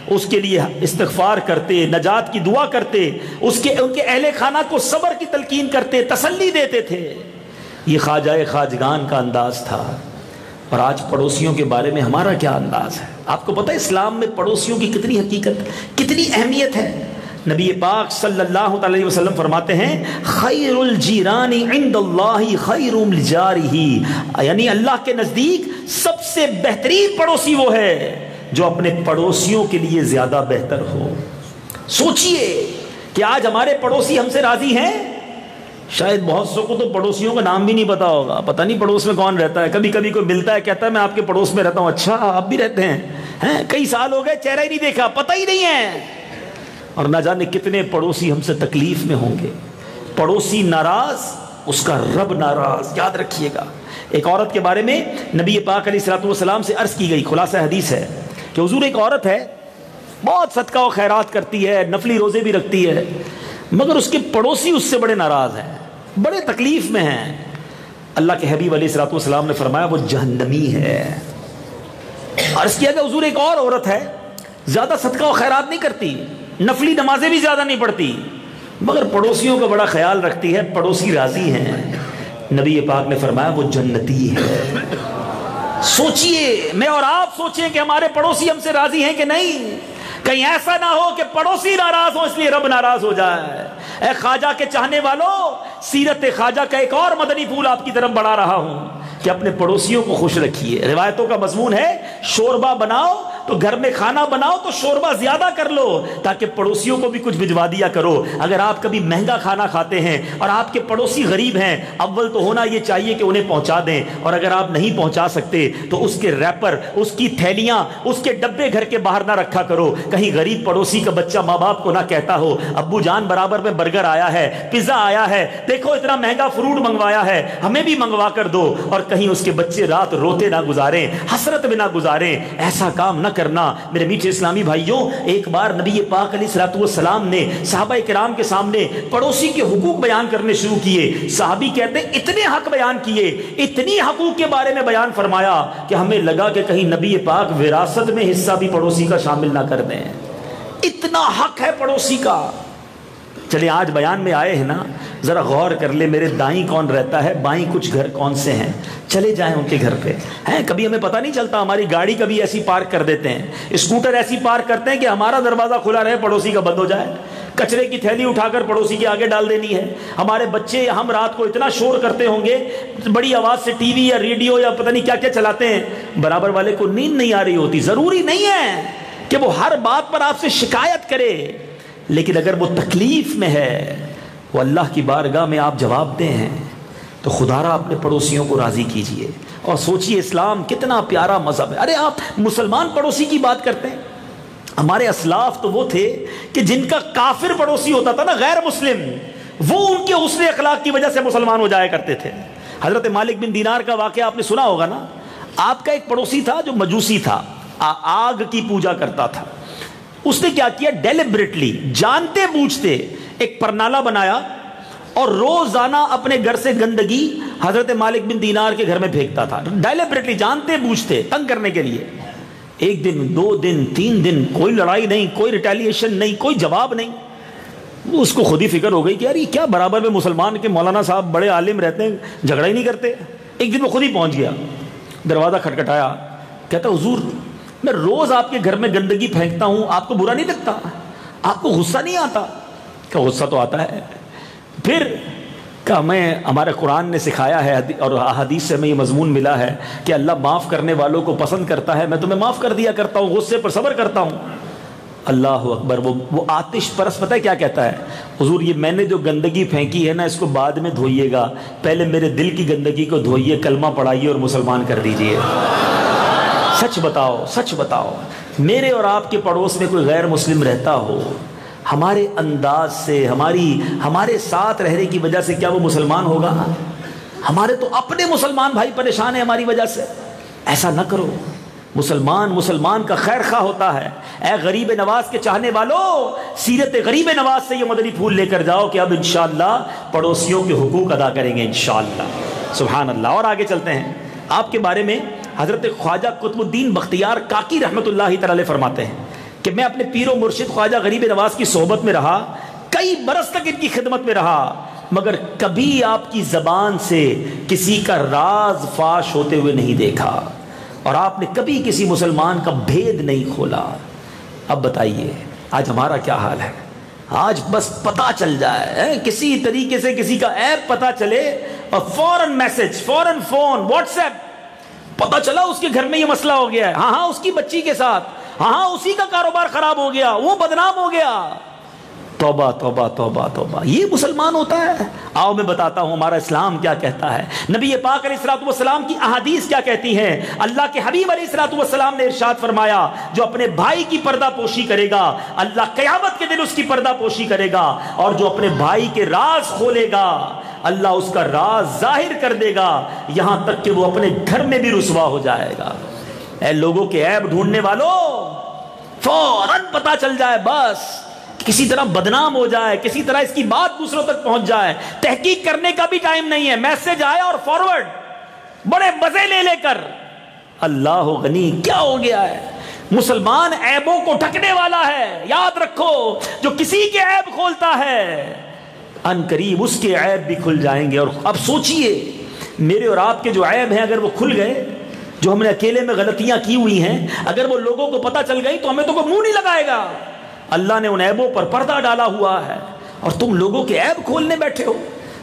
اس کے لیے استغفار کرتے، نجات کی دعا کرتے، ان کے اہل خانہ کو صبر کی تلقین کرتے، تسلی دیتے تھے۔ یہ خواجہ خواجگان کا انداز تھا۔ اور آج پڑوسیوں کے بارے میں ہمارا کیا انداز ہے؟ آپ کو پتہ ہے اسلام میں پڑوسیوں کی کتنی حقیقت، کتنی اہمیت ہے؟ نبی پاک صلی اللہ علیہ وسلم فرماتے ہیں خیر الجیران عند اللہ خیر لجارہ، یعنی اللہ کے نزدیک سب سے بہترین پڑوسی وہ ہے جو اپنے پڑوسیوں کے لیے زیادہ بہتر ہو۔ سوچئے کہ آج ہمارے پڑوسی ہم سے راضی ہیں؟ شاید بہت سو کو تو پڑوسیوں کا نام بھی نہیں پتا ہوگا، پتہ نہیں پڑوس میں کون رہتا ہے۔ کبھی کبھی کوئی ملتا ہے کہتا ہے میں آپ کے پڑوس میں رہتا ہوں، اچھا آپ بھی رہتے ہیں؟ کئی سال ہو گئے چہرہ ہی نہیں دیکھا، پتہ ہی نہیں ہے۔ اور نہ جانے کتنے پڑوسی ہم سے تکلیف میں ہوں گے۔ پڑوسی ناراض، اس کا رب ناراض، یاد رکھیے گا۔ ایک عورت کے بارے میں نبی پاک علیہ الصلوۃ والسلام سے عرض کی گئی، خلاصہ حدیث ہے کہ حضور ایک عورت ہے بہت صدقہ و خیرات کرتی ہے، نفلی روزے بھی رکھتی ہے، مگر اس کے پڑوسی اس سے بڑے ناراض ہیں، بڑے تکلیف میں ہیں۔ اللہ کے حبیب علیہ الصلوۃ والسلام نے فرمایا وہ جہنمی ہے۔ عرض کیا کہ حضور ایک اور عورت ہے زیادہ صدقہ و خیرات نہیں کرتی، نفلی نمازیں بھی زیادہ نہیں پڑھتی، مگر پڑوسیوں کا بڑا خیال رکھتی ہے، پڑوسی راضی ہیں۔ نبی پاک نے فرمایا وہ جنتی ہے۔ سوچئے، میں اور آپ سوچیں کہ ہمارے پڑوسی ہم سے راضی ہیں کہ نہیں؟ کہیں ایسا نہ ہو کہ پڑوسی ناراض ہو اس لیے رب ناراض ہو جائے۔ اے خواجہ کے چاہنے والوں، سیرت خواجہ کا ایک اور مدنی پھول آپ کی طرف بڑھا رہا ہوں کہ اپنے پڑوسیوں کو خوش رکھیے۔ روایتوں کا مضمون ہے شوربہ بناؤ تو گھر میں کھانا بناؤ تو شوربہ زیادہ کر لو تاکہ پڑوسیوں کو بھی کچھ بھجوا دیا کرو۔ اگر آپ کبھی مہنگا کھانا کھاتے ہیں اور آپ کے پڑوسی غریب ہیں، اول تو ہونا یہ چاہیے کہ انہیں پہنچا دیں، اور اگر آپ نہیں پہنچا سکتے تو اس کے ریپر، اس کی تھیلیاں، اس کے ڈبے گھر کے باہر نہ رکھا کرو۔ کہیں غریب پڑوسی کا بچہ ماں باپ کو نہ کہتا ہو ابو جان برابر میں برگر آیا ہے، پیزا آیا ہے، دیکھو اتنا مہنگا فروٹ منگوایا ہے، ہمیں بھی منگوا کر دو، اور کہیں اس کے بچے رات روتے نہ گزاریں، حسرت میں نہ گزاریں۔ ایسا کام نہ کرنا میرے میٹھے اسلامی بھائیوں۔ ایک بار نبی پاک علیہ الصلوۃ والسلام نے صحابہ کرام کے سامنے پڑوسی کے حقوق بیان کرنے شروع کیے۔ صحابی کہتے ہیں اتنے حق بیان کیے، اتنی حقوق کے بارے میں بیان فرمایا کہ ہمیں لگا کہ کہیں نبی پاک وراثت میں حصہ بھی پڑوسی کا شامل نہ کر دیں، اتنا حق ہے پڑوسی کا۔ چلے آج بیان میں آئے ہیں نا، ذرا غور کر لے میرے دائیں کون رہتا ہے، بائیں کچھ گھر کون سے ہیں، چلے جائیں ان کے گھر پہ ہیں۔ کبھی ہمیں پتہ نہیں چلتا، ہماری گاڑی کبھی ایسی پارک کر دیتے ہیں، اسکوٹر ایسی پارک کرتے ہیں کہ ہمارا دروازہ کھلا رہے پڑوسی کا بند ہو جائے، کچرے کی تھیلی اٹھا کر پڑوسی کے آگے ڈال دینی ہے۔ ہمارے بچے ہم رات کو اتنا شور کرتے ہوں گے، بڑی آواز سے ٹی وی یا ریڈیو یا پتہ نہیں کیا کیا چلاتے ہیں، برابر والے کو نیند نہیں آ رہی ہوتی۔ ضروری نہیں ہے کہ وہ ہر بات پر آپ سے شکایت کرے، لیکن اگر وہ تکلیف میں ہے، وہ اللہ کی بارگاہ میں آپ جواب دیں ہیں، تو خدا را اپنے پڑوسیوں کو راضی کیجئے۔ اور سوچئے اسلام کتنا پیارا مذہب ہے۔ ارے آپ مسلمان پڑوسی کی بات کرتے ہیں، ہمارے اسلاف تو وہ تھے کہ جن کا کافر پڑوسی ہوتا تھا نا، غیر مسلم، وہ ان کے حسن اخلاق کی وجہ سے مسلمان ہو جایا کرتے تھے۔ حضرت مالک بن دینار کا واقعہ آپ نے سنا ہوگا نا۔ آپ کا ایک پڑوسی تھا جو مجوسی تھا، آگ کی پوجا کرتا تھا۔ اس نے کیا کیا، ڈیلیبریٹلی، جانتے بوجھتے ایک پرنالہ بنایا اور روزانہ اپنے گھر سے گندگی حضرت مالک بن دینار کے گھر میں پھینکتا تھا، ڈیلیبریٹلی، جانتے بوجھتے، تنگ کرنے کے لیے۔ ایک دن، 2 دن، 3 دن، کوئی لڑائی نہیں، کوئی ریٹیلیشن نہیں، کوئی جواب نہیں۔ اس کو خود ہی فکر ہو گئی کہ یار یہ کیا، برابر میں مسلمان کے مولانا صاحب بڑے عالم رہتے ہیں، جھگڑا ہی نہیں کرتے۔ ایک دن وہ خود ہی پہنچ گیا، دروازہ کھٹکھٹایا، کہتا حضور میں روز آپ کے گھر میں گندگی پھینکتا ہوں، آپ کو برا نہیں لگتا، آپ کو غصہ نہیں آتا؟ کہ غصہ تو آتا ہے۔ پھر کہ ہمارے قرآن نے سکھایا ہے اور احادیث سے ہمیں یہ مضمون ملا ہے کہ اللہ معاف کرنے والوں کو پسند کرتا ہے، میں تمہیں معاف کر دیا کرتا ہوں، غصے پر صبر کرتا ہوں۔ اللہ اکبر۔ وہ آتش پرست پتہ ہے کیا کہتا ہے، حضور یہ میں نے جو گندگی پھینکی ہے نا، اس کو بعد میں دھوئیے گا، پہلے میرے دل کی گندگی کو دھوئیے، کلمہ پڑھائیے اور مسلمان کر دیجئے۔ سچ بتاؤ، سچ بتاؤ، میرے اور آپ کے پڑوس میں کوئی غیر مسلم رہتا ہو، ہمارے انداز سے، ہمارے ساتھ رہنے کی وجہ سے کیا وہ مسلمان ہوگا؟ ہمارے تو اپنے مسلمان بھائی پریشان ہیں ہماری وجہ سے۔ ایسا نہ کرو، مسلمان کا خیر خواہ ہوتا ہے۔ اے غریب نواز کے چاہنے والوں، سیرت غریب نواز سے یہ مدنی پھول لے کر جاؤ کہ اب انشاءاللہ پڑوسیوں کے حقوق ادا کریں گے انشاءاللہ۔ سبحان اللہ۔ اور آگے چلتے ہیں، آپ کے بارے میں حضرت خواجہ قطب الدین بختیار کاکی رحمۃ اللہ تعالی علیہ فرماتے ہیں کہ میں اپنے پیر و مرشد خواجہ غریب نواز کی صحبت میں رہا، کئی برس تک ان کی خدمت میں رہا، مگر کبھی آپ کی زبان سے کسی کا راز فاش ہوتے ہوئے نہیں دیکھا۔ اور آپ نے کبھی کسی مسلمان کا بھید نہیں کھولا. اب بتائیے آج ہمارا کیا حال ہے؟ آج بس پتا چل جائے کسی طریقے سے کسی کا ایپ پتا چلے اور فوراً میسج، فوراً فون، واٹس ایپ، پتا چلا اس کے گھر میں یہ مسئلہ ہو گیا ہے، ہاں اس کی بچی کے ساتھ، ہاں اسی کا کاروبار خراب ہو گیا، وہ بدنام ہو گیا. توبہ توبہ توبہ توبہ، یہ مسلمان ہوتا ہے؟ آؤ میں بتاتا ہوں ہمارا اسلام کیا کہتا ہے. نبی پاک علیہ الصلوۃ والسلام کی احادیث کیا کہتی ہیں. اللہ کے حبیب علیہ الصلوۃ والسلام نے ارشاد فرمایا جو اپنے بھائی کی پردہ پوشی کرے گا اللہ قیامت کے دن اس کی پردہ پوشی کرے گا، اور جو اپنے بھائی کے راز کھولے گا اللہ اس کا راز ظاہر کر دے گا، یہاں تک کہ وہ اپنے گھر میں بھی رسوا ہو جائے گا. اے لوگوں کے عیب ڈھونڈنے والوں، فوراً پتا چل جائے، بس کسی طرح بدنام ہو جائے، کسی طرح اس کی بات دوسروں تک پہنچ جائے، تحقیق کرنے کا بھی ٹائم نہیں ہے، میسج آیا اور فارورڈ بڑے مزے لے کر. اللہ غنی، کیا ہو گیا ہے؟ مسلمان عیبوں کو ڈھکنے والا ہے. یاد رکھو جو کسی کے عیب کھولتا ہے ان قریب اس کے عیب بھی کھل جائیں گے. اور اب سوچئے میرے اور آپ کے جو عیب ہیں اگر وہ کھل گئے، جو ہم نے اکیلے میں غلطیاں کی ہوئی ہیں اگر وہ لوگوں کو پتہ چل گئی تو ہمیں تو کوئی منہ نہیں لگائے گا. اللہ نے ان عیبوں پر پردہ ڈالا ہوا ہے اور تم لوگوں کے عیب کھولنے بیٹھے ہو.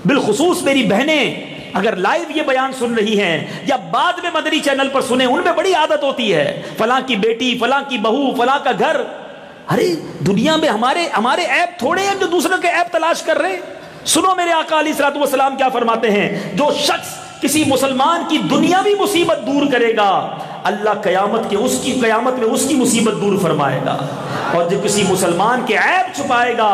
بالخصوص میری بہنیں اگر لائیو یہ بیان سن رہی ہیں یا بعد میں مدنی چینل پر سنیں، ان میں بڑی عادت ہوتی ہے فلاں کی بیٹی، فلاں کی بہو، فلاں کا گھر. ارے دنیا میں ہمارے عیب تھوڑے ہیں جو دوسروں کے عیب تلاش کر رہے. سنو میرے آقا علیہ الصلوۃ والسلام کیا فرماتے ہیں، جو شخص کسی مسلمان کی دنیاوی مصیبت دور کرے گا اللہ قیامت میں اس کی مصیبت دور فرمائے گا، اور جو کسی مسلمان کے عیب چھپائے گا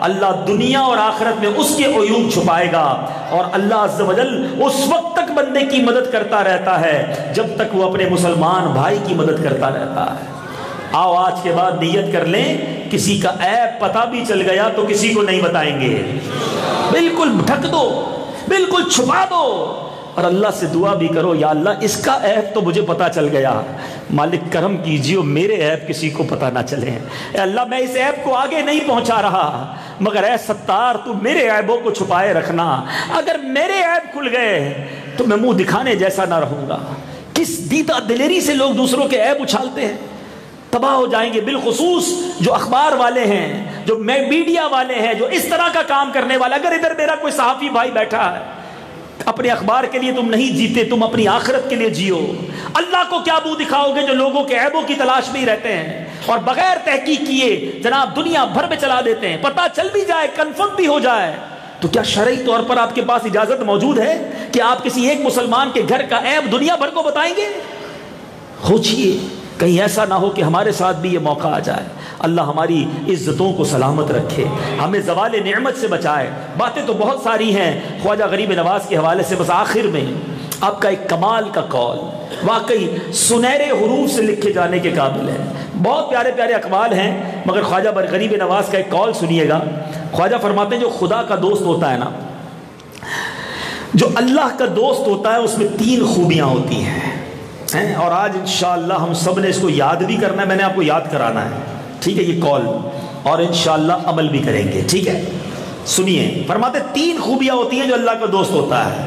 اللہ دنیا اور آخرت میں اس کے عیوب چھپائے گا. اور اللہ عز و جل اس وقت تک بندے کی مدد کرتا رہتا ہے جب تک وہ اپنے مسلمان بھائی کی مدد کرتا رہتا ہے. آؤ آج کے بعد نیت کر لیں کسی کا عیب پتہ بھی چل گیا تو کسی کو نہیں بتائیں گے. بالکل ڈھک دو، بالکل چھپا دو، اور اللہ سے دعا بھی کرو یا اللہ اس کا عیب تو مجھے پتا چل گیا، مالک کرم کیجیے میرے عیب کسی کو پتا نہ چلے. اے اللہ میں اس عیب کو آگے نہیں پہنچا رہا مگر اے ستار تو میرے عیبوں کو چھپائے رکھنا. اگر میرے عیب کھل گئے تو میں منہ دکھانے جیسا نہ رہوں گا. کس دیتا دلیری سے لوگ دوسروں کے عیب اچھالتے ہیں، تباہ ہو جائیں گے. بالخصوص جو اخبار والے ہیں، جو میڈیا والے ہیں، جو اس طرح کا کام کرنے والے. اگر ادھر میرا کوئی صحافی بھائی بیٹھا ہے، اپنے اخبار کے لیے تم نہیں جیتے، تم اپنی آخرت کے لیے جیو. اللہ کو کیا منہ دکھاؤ گے جو لوگوں کے عیبوں کی تلاش میں ہی رہتے ہیں اور بغیر تحقیق کیے جناب دنیا بھر میں چلا دیتے ہیں. پتہ چل بھی جائے، کنفرم بھی ہو جائے تو کیا شرعی طور پر آپ کے پاس اجازت موجود ہے کہ آپ کسی ایک مسلمان کے گھر کا عیب دنیا بھر کو بتائیں گے؟ سوچئے کہیں ایسا نہ ہو کہ ہمارے ساتھ بھی یہ موقع آ جائے. اللہ ہماری عزتوں کو سلامت رکھے، ہمیں زوال نعمت سے بچائے. باتیں تو بہت ساری ہیں خواجہ غریب نواز کے حوالے سے، بس آخر میں آپ کا ایک کمال کا قول واقعی سنہرے حروف سے لکھے جانے کے قابل ہے. بہت پیارے پیارے اقوال ہیں مگر خواجہ غریب نواز کا ایک قول سنیے گا. خواجہ فرماتے ہیں جو خدا کا دوست ہوتا ہے نا، جو اللہ کا دوست ہوتا ہے اس میں 3 خوبیاں ہوتی ہیں. اور آج انشاءاللہ ہم سب نے اس کو یاد بھی کرنا ہے، میں نے آپ کو یاد کرانا ہے، ٹھیک ہے یہ قول، اور انشاءاللہ عمل بھی کریں گے، ٹھیک ہے. سنیے، فرماتے 3 خوبیاں ہوتی ہیں جو اللہ کا دوست ہوتا ہے.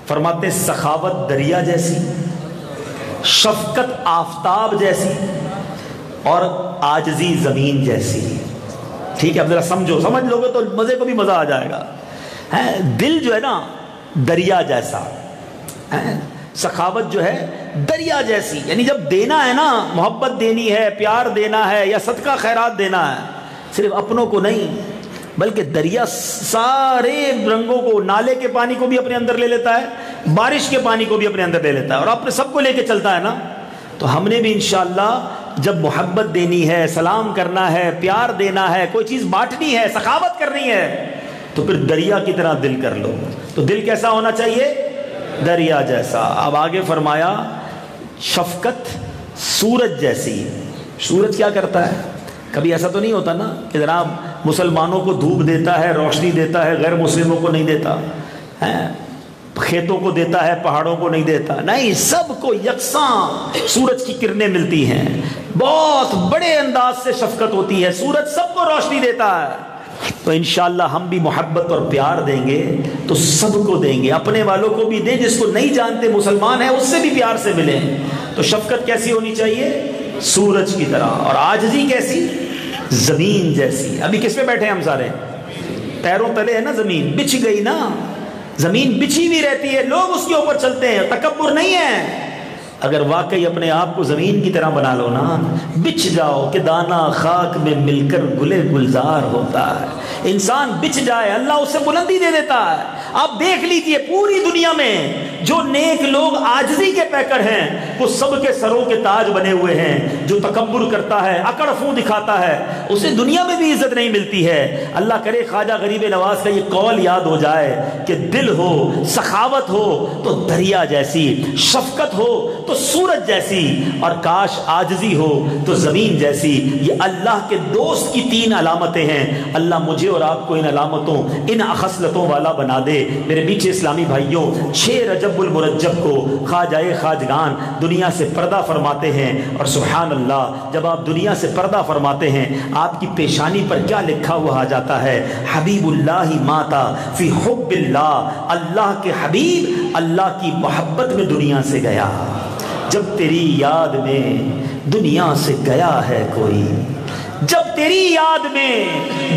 فرماتے سخاوت دریا جیسی، شفقت آفتاب جیسی، اور عاجزی زمین جیسی. ٹھیک ہے، اب ذرا سمجھ لو گے تو مزے کو بھی مزہ آ جائے گا. دل جو ہے نا دریا جیسا، سخاوت جو ہے دریا جیسی، یعنی جب دینا ہے نا، محبت دینی ہے، پیار دینا ہے یا صدقہ خیرات دینا ہے، صرف اپنوں کو نہیں بلکہ دریا سارے رنگوں کو، نالے کے پانی کو بھی اپنے اندر لے لیتا ہے، بارش کے پانی کو بھی اپنے اندر لے لیتا ہے، اور اپنے سب کو لے کے چلتا ہے نا. تو ہم نے بھی انشاءاللہ جب محبت دینی ہے، سلام کرنا ہے، پیار دینا ہے، کوئی چیز بانٹنی ہے، سخاوت کرنی ہے، تو پھر دریا کی طرح دل کر لو. تو دل کیسا ہونا چاہیے؟ دریا جیسا. اب آگے فرمایا شفقت سورج جیسی. سورج کیا کرتا ہے؟ کبھی ایسا تو نہیں ہوتا نا کہ جناب مسلمانوں کو دھوپ دیتا ہے، روشنی دیتا ہے، غیر مسلموں کو نہیں دیتا، کھیتوں کو دیتا ہے، پہاڑوں کو نہیں دیتا. نہیں، سب کو یکساں سورج کی کرنیں ملتی ہیں. بہت بڑے انداز سے شفقت ہوتی ہے. سورج سب کو روشنی دیتا ہے. تو انشاءاللہ ہم بھی محبت اور پیار دیں گے تو سب کو دیں گے، اپنے والوں کو بھی دیں، جس کو نہیں جانتے مسلمان ہیں اس سے بھی پیار سے ملیں۔ تو شفقت کیسی ہونی چاہیے؟ سورج کی طرح، اور عاجزی کیسی؟ زمین جیسی۔ ابھی کس پہ بیٹھے ہیں ہم سارے؟ پیروں تلے ہے نا زمین، بچھ گئی نا، زمین بچھی ہوئی رہتی ہے، لوگ اس کے اوپر چلتے ہیں، تکبر نہیں ہے۔ اگر واقعی اپنے آپ کو زمین کی طرح بنا لو نا، بچھ جاؤ کہ دانا خاک میں مل کر گلے گلزار ہوتا ہے۔ انسان بچھ جائے اللہ اسے بلندی دے دیتا ہے۔ آپ دیکھ لیجئے پوری دنیا میں جو نیک لوگ عاجزی کے پیکر ہیں وہ سب کے سروں کے تاج بنے ہوئے ہیں۔ جو تکبر کرتا ہے، اکڑ فو دکھاتا ہے، اسے دنیا میں بھی عزت نہیں ملتی ہے۔ اللہ کرے خواجہ غریب نواز کا یہ قول یاد ہو جائے کہ دل ہو، سخاوت ہو تو دریا جیسی، شفقت ہو تو سورج جیسی، اور کاش عاجزی ہو تو زمین جیسی۔ یہ اللہ کے دوست کی 3 علامتیں ہیں۔ اللہ مجھے اور آپ کو ان علامتوں، ان خصلتوں والا بنا دے۔ میرے میٹھے اسلامی بھائیوں، 6 رجب المرجب کو خواجہ خواجگان دنیا سے پردہ فرماتے ہیں، اور سبحان اللہ جب آپ دنیا سے پردہ فرماتے ہیں آپ کی پیشانی پر کیا لکھا ہوا آ جاتا ہے؟ حبیب اللہ ماتا فی حب اللہ، اللہ کے حبیب اللہ کی محبت میں دنیا سے گیا۔ جب تیری یاد میں دنیا سے گیا ہے کوئی، جب تیری یاد میں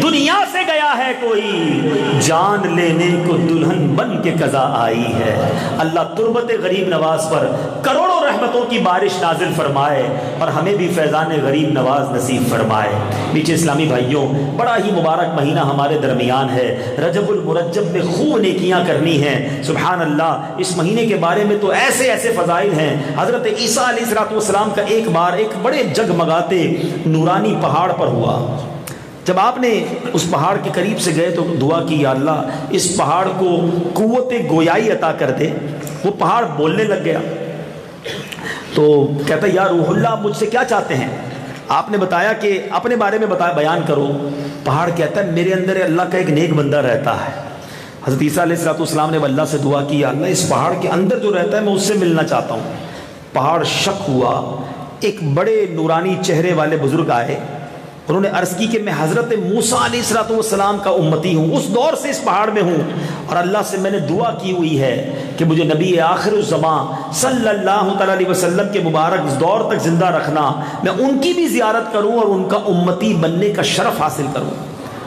دنیا سے گیا ہے کوئی، جان لینے کو دلہن بن کے قضا آئی ہے۔ اللہ تربت غریب نواز پر کروڑوں رحمتوں کی بارش نازل فرمائے اور ہمیں بھی فیضان غریب نواز نصیب فرمائے۔ میٹھے اسلامی بھائیوں، بڑا ہی مبارک مہینہ ہمارے درمیان ہے، رجب المرجب میں خوب نیکیاں کرنی ہیں۔ سبحان اللہ، اس مہینے کے بارے میں تو ایسے ایسے فضائل ہیں۔ حضرت عیسیٰ علیہ السلام کا ایک بار ایک بڑے جگمگاتے نورانی پہاڑ پر ہوا۔ جب آپ نے اس پہاڑ کے قریب سے گئے تو دعا کی، یا اللہ اس پہاڑ کو قوت گویائی عطا کر دے۔ وہ پہاڑ بولنے لگ گیا تو کہتا یا روح اللہ مجھ سے کیا چاہتے ہیں؟ آپ نے بتایا کہ اپنے بارے میں بیان کرو۔ پہاڑ کہتا ہے میرے اندر اللہ کا ایک نیک بندہ رہتا ہے۔ حضرت عیسیٰ علیہ السلام نے اللہ سے دعا کی، یا اللہ اس پہاڑ کے اندر جو رہتا ہے میں اس سے ملنا چاہتا ہوں۔ پہاڑ شک ہوا، ایک بڑے نورانی چہرے والے بزرگ آئے، انہوں نے عرض کی کہ میں حضرت موسیٰ علیہ السلام کا امتی ہوں، اس دور سے اس پہاڑ میں ہوں، اور اللہ سے میں نے دعا کی ہوئی ہے کہ مجھے نبی آخر الزمان صلی اللہ تعالیٰ علیہ وسلم کے مبارک اس دور تک زندہ رکھنا، میں ان کی بھی زیارت کروں اور ان کا امتی بننے کا شرف حاصل کروں۔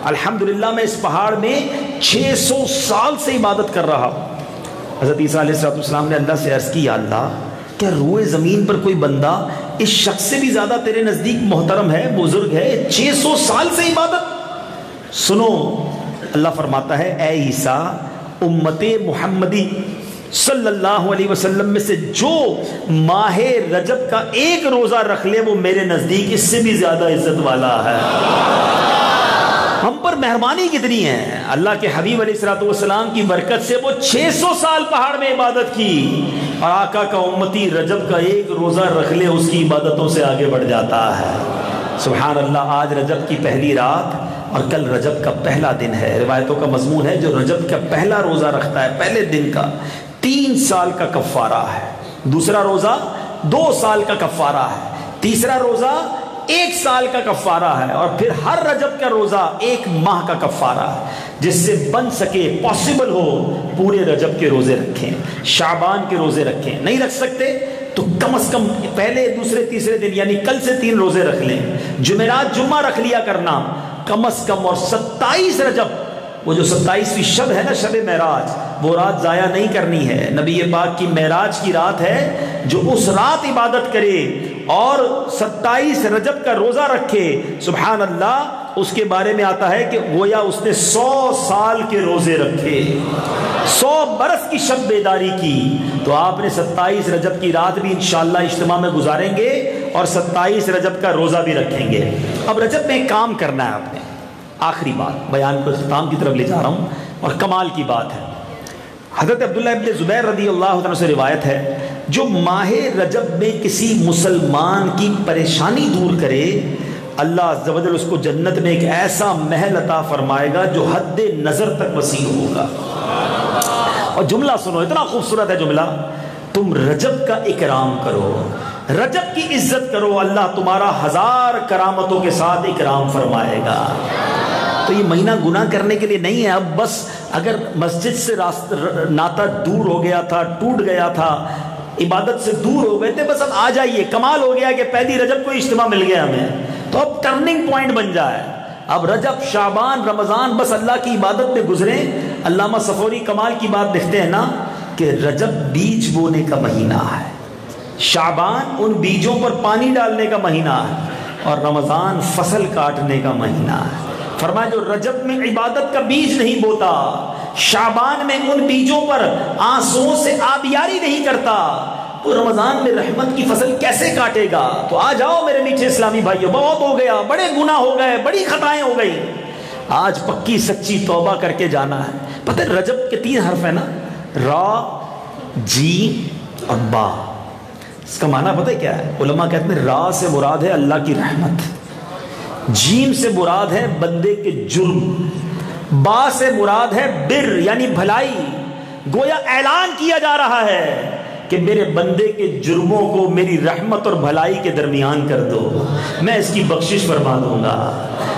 الحمدللہ میں اس پہاڑ میں 600 سال سے عبادت کر رہا ہوں۔ حضرت عیسیٰ علیہ السلام نے اللہ سے عرض کی، یا اللہ کیا روئے زمین پر کوئی بندہ اس شخص سے بھی زیادہ تیرے نزدیک محترم ہے، بزرگ ہے؟ 600 سال سے عبادت۔ سنو، اللہ فرماتا ہے اے عیسیٰ، امت محمدی صلی اللہ علیہ وسلم میں سے جو ماہ رجب کا ایک روزہ رکھ لے وہ میرے نزدیک اس سے بھی زیادہ عزت والا ہے۔ ہم پر مہربانی کتنی ہے! اللہ کے حبیب علیہ السلام کی برکت سے وہ 600 سال پہاڑ میں عبادت کی، اور آقا کا امتی رجب کا ایک روزہ رکھ لے اس کی عبادتوں سے آگے بڑھ جاتا ہے۔ سبحان اللہ، آج رجب کی پہلی رات اور کل رجب کا پہلا دن ہے۔ روایتوں کا مضمون ہے جو رجب کا پہلا روزہ رکھتا ہے پہلے دن کا 3 سال کا کفارہ ہے، دوسرا روزہ 2 سال کا کفارہ ہے، تیسرا روزہ 1 سال کا کفارہ ہے، اور پھر ہر رجب کا روزہ 1 ماہ کا کفارہ ہے۔ جس سے بن سکے، پاسبل ہو، پورے رجب کے روزے رکھیں، شعبان کے روزے رکھیں۔ نہیں رکھ سکتے تو کم از کم پہلے دوسرے تیسرے دن یعنی کل سے 3 روزے رکھ لیں، جمعرات جمعہ رکھ لیا کرنا کم از کم، اور 27 رجب وہ جو 27ویں شب ہے نا، شب معراج، وہ رات ضائع نہیں کرنی ہے۔ نبی پاک کی معراج کی رات ہے، جو اس رات عبادت کرے اور 27 رجب کا روزہ رکھے، سبحان اللہ، اس کے بارے میں آتا ہے کہ گویا اس نے 100 سال کے روزے رکھے، 100 برس کی شب بیداری کی۔ تو آپ نے 27 رجب کی رات بھی انشاءاللہ اجتماع میں گزاریں گے اور 27 رجب کا روزہ بھی رکھیں گے۔ اب رجب میں ایک کام کرنا ہے آپ نے، آخری بات، بیان کو اختتام کی طرف لے جا رہا ہوں، اور کمال کی بات ہے۔ حضرت عبداللہ ابن زبیر رضی اللہ عنہ سے روایت ہے، جو ماہ رجب میں کسی مسلمان کی پریشانی دور کرے، اللہ عز و جل اس کو جنت میں ایک ایسا محل عطا فرمائے گا جو حد نظر تک وسیع ہوگا۔ اور جملہ سنو، اتنا خوبصورت ہے جملہ، تم رجب کا اکرام کرو، رجب کی عزت کرو، اللہ تمہارا 1000 کرامتوں کے ساتھ اکرام فرمائے گا۔ تو یہ مہینہ گناہ کرنے کے لیے نہیں ہے. اب بس اگر مسجد سے ناتا دور ہو گیا تھا, ٹوٹ گیا تھا, عبادت سے دور ہو گئے تھے, بس اب آ جائیے, کمال ہو گیا کہ پہلی رجب کو اجتماع مل گیا ہمیں, تو اب ٹرننگ پوائنٹ بن جائے. اب رجب, شعبان, رمضان بس اللہ کی عبادت میں گزریں. علامہ صفوری کمال کی بات لکھتے ہیں نا کہ رجب بیج بونے کا مہینہ ہے, شعبان ان بیجوں پر پانی ڈالنے کا مہینہ ہے, اور رمضان فصل کاٹنے کا مہینہ ہے. فرمایا جو رجب میں عبادت کا بیج نہیں بوتا, شعبان میں ان بیجوں پر آنسوؤں سے آبیاری نہیں کرتا, تو رمضان میں رحمت کی فصل کیسے کاٹے گا؟ تو آ جاؤ میرے میٹھے اسلامی بھائیوں, بہت ہو گیا, بڑے گناہ ہو گئے, بڑی خطائیں ہو گئی, آج پکی سچی توبہ کر کے جانا ہے. پتہ ہے رجب کے 3 حرف ہیں نا, را, جیم اور با. اس کا معنی پتہ ہے کیا ہے؟ علماء کہتے ہیں را سے مراد ہے اللہ کی رحمت, جیم سے مراد ہے بندے کے جرم, با سے مراد ہے بر یعنی بھلائی. گویا اعلان کیا جا رہا ہے کہ میرے بندے کے جرموں کو میری رحمت اور بھلائی کے درمیان کر دو, میں اس کی بخشش فرما دوں گا.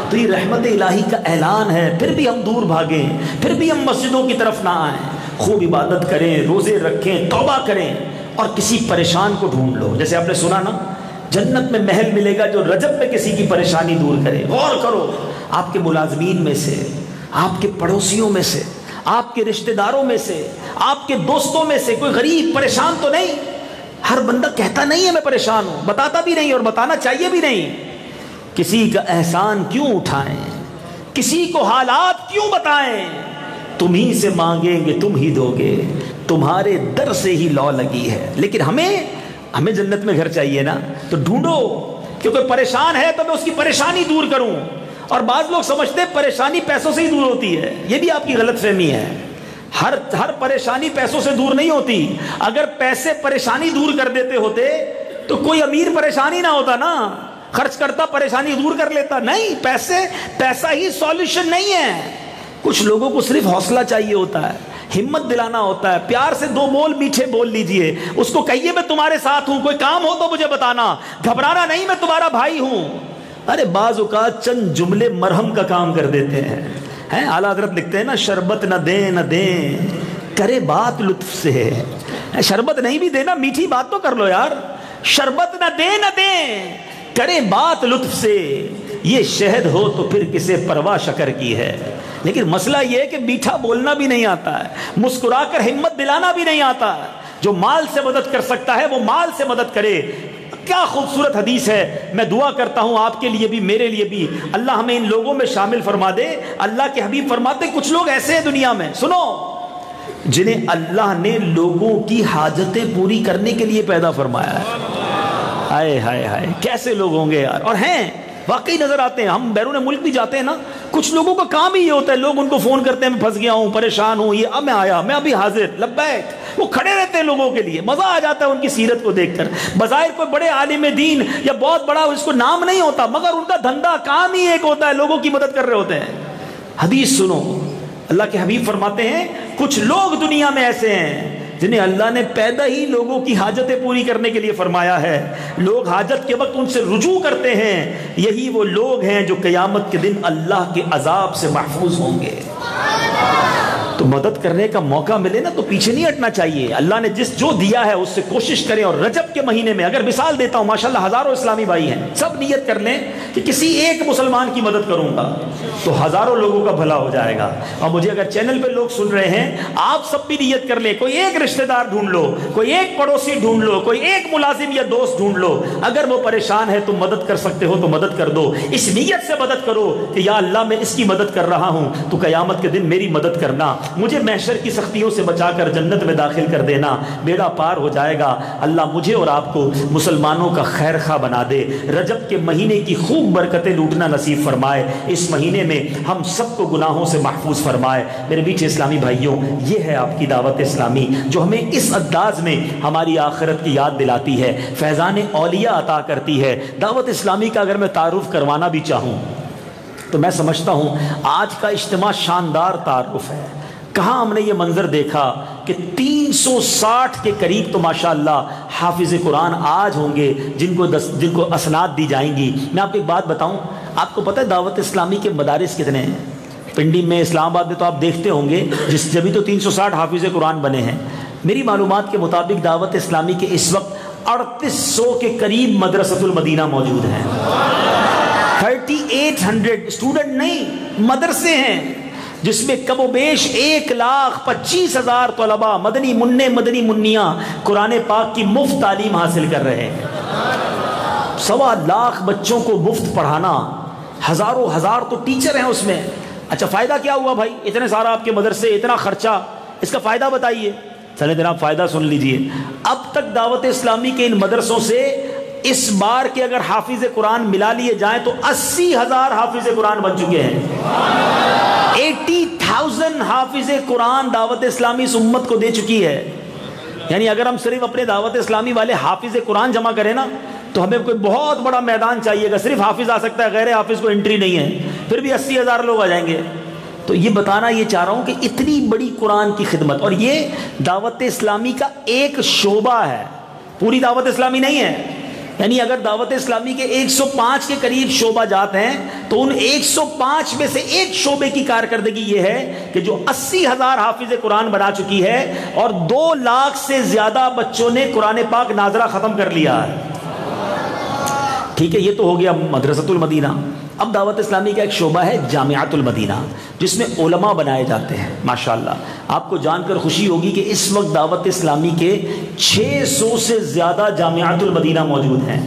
تو یہ رحمت الہی کا اعلان ہے. پھر بھی ہم دور بھاگیں, پھر بھی ہم مسجدوں کی طرف نہ آئیں. خوب عبادت کریں, روزے رکھیں, توبہ کریں, اور کسی پریشان کو ڈھونڈ لو. جیسے آپ نے سنا نا, جنت میں محل ملے گا جو رجب میں کسی کی پریشانی دور کرے. غور کرو, آپ کے ملازمین میں سے, آپ کے پڑوسیوں میں سے, آپ کے رشتہ داروں میں سے, آپ کے دوستوں میں سے کوئی غریب پریشان تو نہیں؟ ہر بندہ کہتا نہیں ہے میں پریشان ہوں, بتاتا بھی نہیں اور بتانا چاہیے بھی نہیں. کسی کا احسان کیوں اٹھائیں, کسی کو حالات کیوں بتائیں؟ تم ہی سے مانگیں گے تم ہی دو گے, تمہارے در سے ہی لو لگی ہے. لیکن ہمیں جنت میں گھر چاہیے نا, تو ڈھونڈو کہ کوئی پریشان ہے تو میں اس کی پریشانی دور کروں. اور بعض لوگ سمجھتے ہیں پریشانی پیسوں سے ہی دور ہوتی ہے, یہ بھی آپ کی غلط فہمی ہے. ہر پریشانی پیسوں سے دور نہیں ہوتی. اگر پیسے پریشانی دور کر دیتے ہوتے تو کوئی امیر پریشانی نہ ہوتا نا, خرچ کرتا پریشانی دور کر لیتا. نہیں, پیسہ ہی سولوشن نہیں ہے. کچھ لوگوں کو صرف حوصلہ چاہیے ہوتا ہے, ہمت دلانا ہوتا ہے. پیار سے 2 بول میٹھے بول لیجئے, اس کو کہیے میں تمہارے ساتھ ہوں, کوئی کام ہو تو مجھے بتانا, گھبرانا نہیں, میں تمہارا بھائی ہوں. ارے بعض اوقات چند جملے مرہم کا کام کر دیتے ہیں. اعلیٰ حضرت لکھتے ہیں نا, شربت نہ دیں کرے بات لطف سے. شربت نہیں بھی دینا, میٹھی بات تو کر لو یار. شربت نہ دیں کرے بات لطف سے, یہ شہد ہو تو پھر کسے پرواہ شکر کی ہے. لیکن مسئلہ یہ ہے کہ میٹھا بولنا بھی نہیں آتا ہے, مسکرا کر ہمت دلانا بھی نہیں آتا ہے. جو مال سے مدد کر سکتا ہے وہ مال سے مدد کرے. کیا خوبصورت حدیث ہے. میں دعا کرتا ہوں آپ کے لیے بھی میرے لیے بھی, اللہ ہمیں ان لوگوں میں شامل فرما دے. اللہ کے حبیب فرماتے کچھ لوگ ایسے ہیں دنیا میں, سنو, جنہیں اللہ نے لوگوں کی حاجتیں پوری کرنے کے لیے پیدا فرمایا ہے. ہائے ہائے ہائے, کیسے لوگ ہوں گے یار. اور ہیں واقعی نظر آتے ہیں, ہم بیرون ملک بھی جاتے ہیں نا, کچھ لوگوں کا کام ہی یہ ہوتا ہے, لوگ ان کو فون کرتے ہیں میں پھنس گیا ہوں, پریشان ہوں, یہ اب میں آیا, میں ابھی حاضر, لبیک. وہ کھڑے رہتے ہیں لوگوں کے لیے, مزہ آ جاتا ہے ان کی سیرت کو دیکھ کر. بظاہر کوئی بڑے عالم دین یا بہت بڑا اس کو نام نہیں ہوتا, مگر ان کا دھندا کام ہی ایک ہوتا ہے, لوگوں کی مدد کر رہے ہوتے ہیں. حدیث سنو, اللہ کے حبیب فرماتے ہیں کچھ لوگ دنیا میں ایسے ہیں جنہیں اللہ نے پیدا ہی لوگوں کی حاجتیں پوری کرنے کے لیے فرمایا ہے. لوگ حاجت کے وقت ان سے رجوع کرتے ہیں, یہی وہ لوگ ہیں جو قیامت کے دن اللہ کے عذاب سے محفوظ ہوں گے. تو مدد کرنے کا موقع ملے نا تو پیچھے نہیں ہٹنا چاہیے. اللہ نے جو دیا ہے اس سے کوشش کریں. اور رجب کے مہینے میں اگر مثال دیتا ہوں, ماشاءاللہ ہزاروں اسلامی بھائی ہیں, سب نیت کر لیں کہ کسی ایک مسلمان کی مدد کروں گا تو ہزاروں لوگوں کا بھلا ہو جائے گا. اور مجھے اگر چینل پہ لوگ سن رہے ہیں, آپ سب بھی نیت کر لیں, کوئی ایک رشتہ دار ڈھونڈ لو, کوئی ایک پڑوسی ڈھونڈ لو, کوئی ایک ملازم یا دوست ڈھونڈ لو, اگر وہ پریشان ہے تم مدد کر سکتے ہو تو مدد کر دو. اس نیت سے مدد کرو کہ یا اللہ میں اس کی مدد کر رہا ہوں, تو قیامت کے دن میری مدد کرنا, مجھے محشر کی سختیوں سے بچا کر جنت میں داخل کر دینا, بیڑا پار ہو جائے گا. اللہ مجھے اور آپ کو مسلمانوں کا خیر خواہ بنا دے. رجب کے مہینے کی خوب برکتیں لوٹنا نصیب فرمائے. اس مہینے میں ہم سب کو گناہوں سے محفوظ فرمائے. میرے میٹھے اسلامی بھائیوں, یہ ہے آپ کی دعوت اسلامی جو ہمیں اس انداز میں ہماری آخرت کی یاد دلاتی ہے, فیضان اولیاء عطا کرتی ہے. دعوت اسلامی کا اگر میں تعارف کروانا بھی چاہوں تو میں سمجھتا ہوں آج کا اجتماع شاندار تعارف ہے. کہاں ہم نے یہ منظر دیکھا کہ 360 کے قریب تو ماشاءاللہ حافظ قرآن آج ہوں گے جن کو اسناد دی جائیں گی. میں آپ کو ایک بات بتاؤں, آپ کو پتہ ہے دعوت اسلامی کے مدارس کتنے ہیں؟ پنڈی میں، اسلام آباد میں تو آپ دیکھتے ہوں گے، جبھی تو 360 حافظ قرآن بنے ہیں۔ میری معلومات کے مطابق دعوت اسلامی کے اس وقت 3800 کے قریب مدرسۃ المدینہ موجود ہیں۔ 3800 اسٹوڈنٹ نہیں، مدرسے ہیں، جس میں کم و بیش 1,25,000 طلباء مدنی منع مدنی منیاں قرآن پاک کی مفت تعلیم حاصل کر رہے ہیں۔ 1.25 لاکھ بچوں کو مفت پڑھانا، ہزاروں ہزار تو ٹیچر ہیں اس میں۔ اچھا فائدہ کیا ہوا بھائی؟ اتنے سارا آپ کے مدرسے، اتنا خرچہ، اس کا فائدہ بتائیے۔ چلیں جناب فائدہ سن لیجئے۔ اب تک دعوت اسلامی کے ان مدرسوں سے اس بار کے اگر حافظ قرآن ملا لیے جائیں تو 80,000 حافظ قرآن بن چکے ہیں۔ 80,000 حافظ قرآن دعوت اسلامی اس امت کو دے چکی ہے۔ یعنی اگر ہم صرف اپنے دعوت اسلامی والے حافظ قرآن جمع کریں نا تو ہمیں کوئی بہت بڑا میدان چاہیے گا۔ صرف حافظ آ سکتا ہے، غیر حافظ کو انٹری نہیں ہے، پھر بھی 80,000 لوگ آ جائیں گے۔ تو یہ بتانا یہ چاہ رہا ہوں کہ اتنی بڑی قرآن کی خدمت، اور یہ دعوت اسلامی کا ایک شعبہ ہے، پوری دعوت اسلامی نہیں ہے۔ یعنی اگر دعوت اسلامی کے 105 کے قریب شعبہ جات ہیں تو ان 105 میں سے ایک شعبے کی کارکردگی یہ ہے کہ جو 80,000 حافظ قرآن بنا چکی ہے اور 2 لاکھ سے زیادہ بچوں نے قرآن پاک ناظرہ ختم کر لیا ہے۔ ٹھیک ہے، یہ تو ہو گیا مدرسۃ المدینہ۔ اب دعوت اسلامی کا ایک شعبہ ہے جامعۃ المدینہ، جس میں علماء بنائے جاتے ہیں۔ ماشاءاللہ آپ کو جان کر خوشی ہوگی کہ اس وقت دعوت اسلامی کے 600 سے زیادہ جامعۃ المدینہ موجود ہیں۔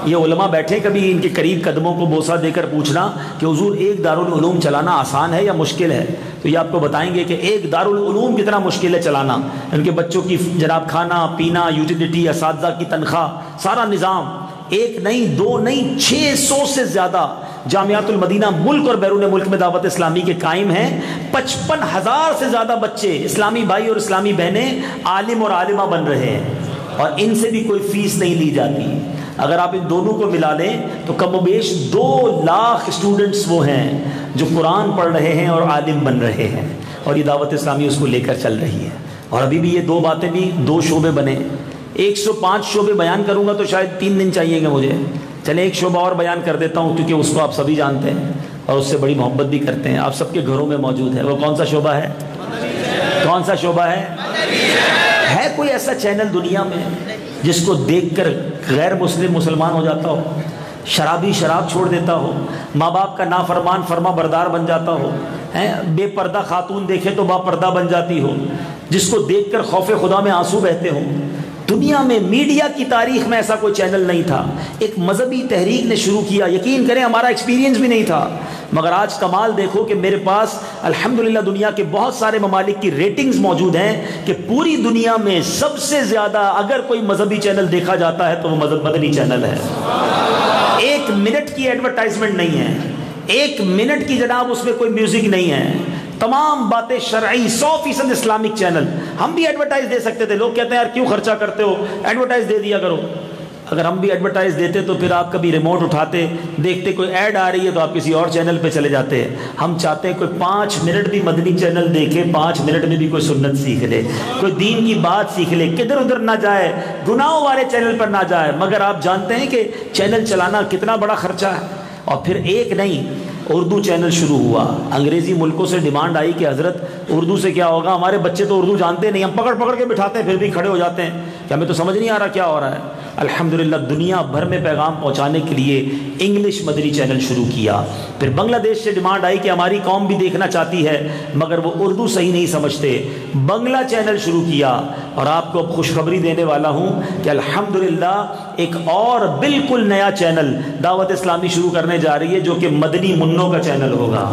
یہ علماء بیٹھے، کبھی ان کے قریب قدموں کو بوسہ دے کر پوچھنا کہ حضور ایک دارالعلوم چلانا آسان ہے یا مشکل ہے، تو یہ آپ کو بتائیں گے کہ ایک دارالعلوم کتنا مشکل ہے چلانا۔ ان کے بچوں کی جناب کھانا پینا، یوٹیلیٹی، اساتذہ کی تنخواہ، سارا نظام، ایک نہیں، 2 نہیں، 600 سے زیادہ جامعۃ المدینہ ملک اور بیرون ملک میں دعوت اسلامی کے قائم ہیں۔ 55,000 سے زیادہ بچے، اسلامی بھائی اور اسلامی بہنیں عالم اور عالمہ بن رہے ہیں، اور ان سے بھی کوئی فیس نہیں لی جاتی۔ اگر آپ ان دونوں کو ملا لیں تو کم و بیش 2 لاکھ اسٹوڈنٹس وہ ہیں جو قرآن پڑھ رہے ہیں اور عالم بن رہے ہیں، اور یہ دعوت اسلامی اس کو لے کر چل رہی ہے۔ اور ابھی بھی یہ 2 باتیں بھی 2 شعبے بنے۔ 105 شعبے بیان کروں گا تو شاید 3 دن چاہیے گا مجھے۔ چلیں ایک شعبہ اور بیان کر دیتا ہوں، کیونکہ اس کو آپ سبھی جانتے ہیں اور اس سے بڑی محبت بھی کرتے ہیں، آپ سب کے گھروں میں موجود ہے۔ وہ کون سا شعبہ ہے؟ کون سا شعبہ ہے؟ ہے کوئی ایسا چینل دنیا میں جس کو دیکھ کر غیر مسلم مسلمان ہو جاتا ہو، شرابی شراب چھوڑ دیتا ہو، ماں باپ کا نافرمان فرما بردار بن جاتا ہو، بے پردہ خاتون دیکھے تو با پردہ بن جاتی ہو، جس کو دیکھ کر خوف خدا میں آنسو بہتے ہوں؟ دنیا میں میڈیا کی تاریخ میں ایسا کوئی چینل نہیں تھا۔ ایک مذہبی تحریک نے شروع کیا، یقین کریں ہمارا ایکسپیرینس بھی نہیں تھا، مگر آج کمال دیکھو کہ میرے پاس الحمدللہ دنیا کے بہت سارے ممالک کی ریٹنگز موجود ہیں کہ پوری دنیا میں سب سے زیادہ اگر کوئی مذہبی چینل دیکھا جاتا ہے تو وہ مدنی چینل ہے۔ 1 منٹ کی ایڈورٹائزمنٹ نہیں ہے، 1 منٹ کی جناب اس میں کوئی میوزک نہیں ہے، تمام باتیں شرعی، 100% اسلامک چینل۔ ہم بھی ایڈورٹائز دے سکتے تھے، لوگ کہتے ہیں یار کیوں خرچہ کرتے ہو، ایڈورٹائز دے دیا کرو۔ اگر ہم بھی ایڈورٹائز دیتے تو پھر آپ کبھی ریموٹ اٹھاتے، دیکھتے کوئی ایڈ آ رہی ہے تو آپ کسی اور چینل پہ چلے جاتے ہیں۔ ہم چاہتے ہیں کوئی 5 منٹ بھی مدنی چینل دیکھے، 5 منٹ میں بھی کوئی سنت سیکھ لے، کوئی دین کی بات سیکھ لے، کدھر ادھر نہ جائے، گناہوں والے چینل پر نہ جائے۔ مگر آپ جانتے ہیں کہ چینل چلانا کتنا بڑا خرچہ ہے۔ اور پھر ایک نہیں، اردو چینل شروع ہوا، انگریزی ملکوں سے ڈیمانڈ آئی کہ حضرت اردو سے کیا ہوگا، ہمارے بچے تو اردو جانتے نہیں، ہم پکڑ پکڑ کے بٹھاتے ہیں پھر بھی کھڑے ہو جاتے ہیں کہ ہمیں تو سمجھ نہیں آ رہا کیا ہو رہا ہے۔ الحمدللہ دنیا بھر میں پیغام پہنچانے کے لیے انگلش مدنی چینل شروع کیا۔ پھر بنگلہ دیش سے ڈیمانڈ آئی کہ ہماری قوم بھی دیکھنا چاہتی ہے مگر وہ اردو صحیح نہیں سمجھتے، بنگلہ چینل شروع کیا۔ اور آپ کو اب خوشخبری دینے والا ہوں کہ الحمدللہ ایک اور بالکل نیا چینل دعوت اسلامی شروع کرنے جا رہی ہے جو کہ مدنی منوں کا چینل ہوگا۔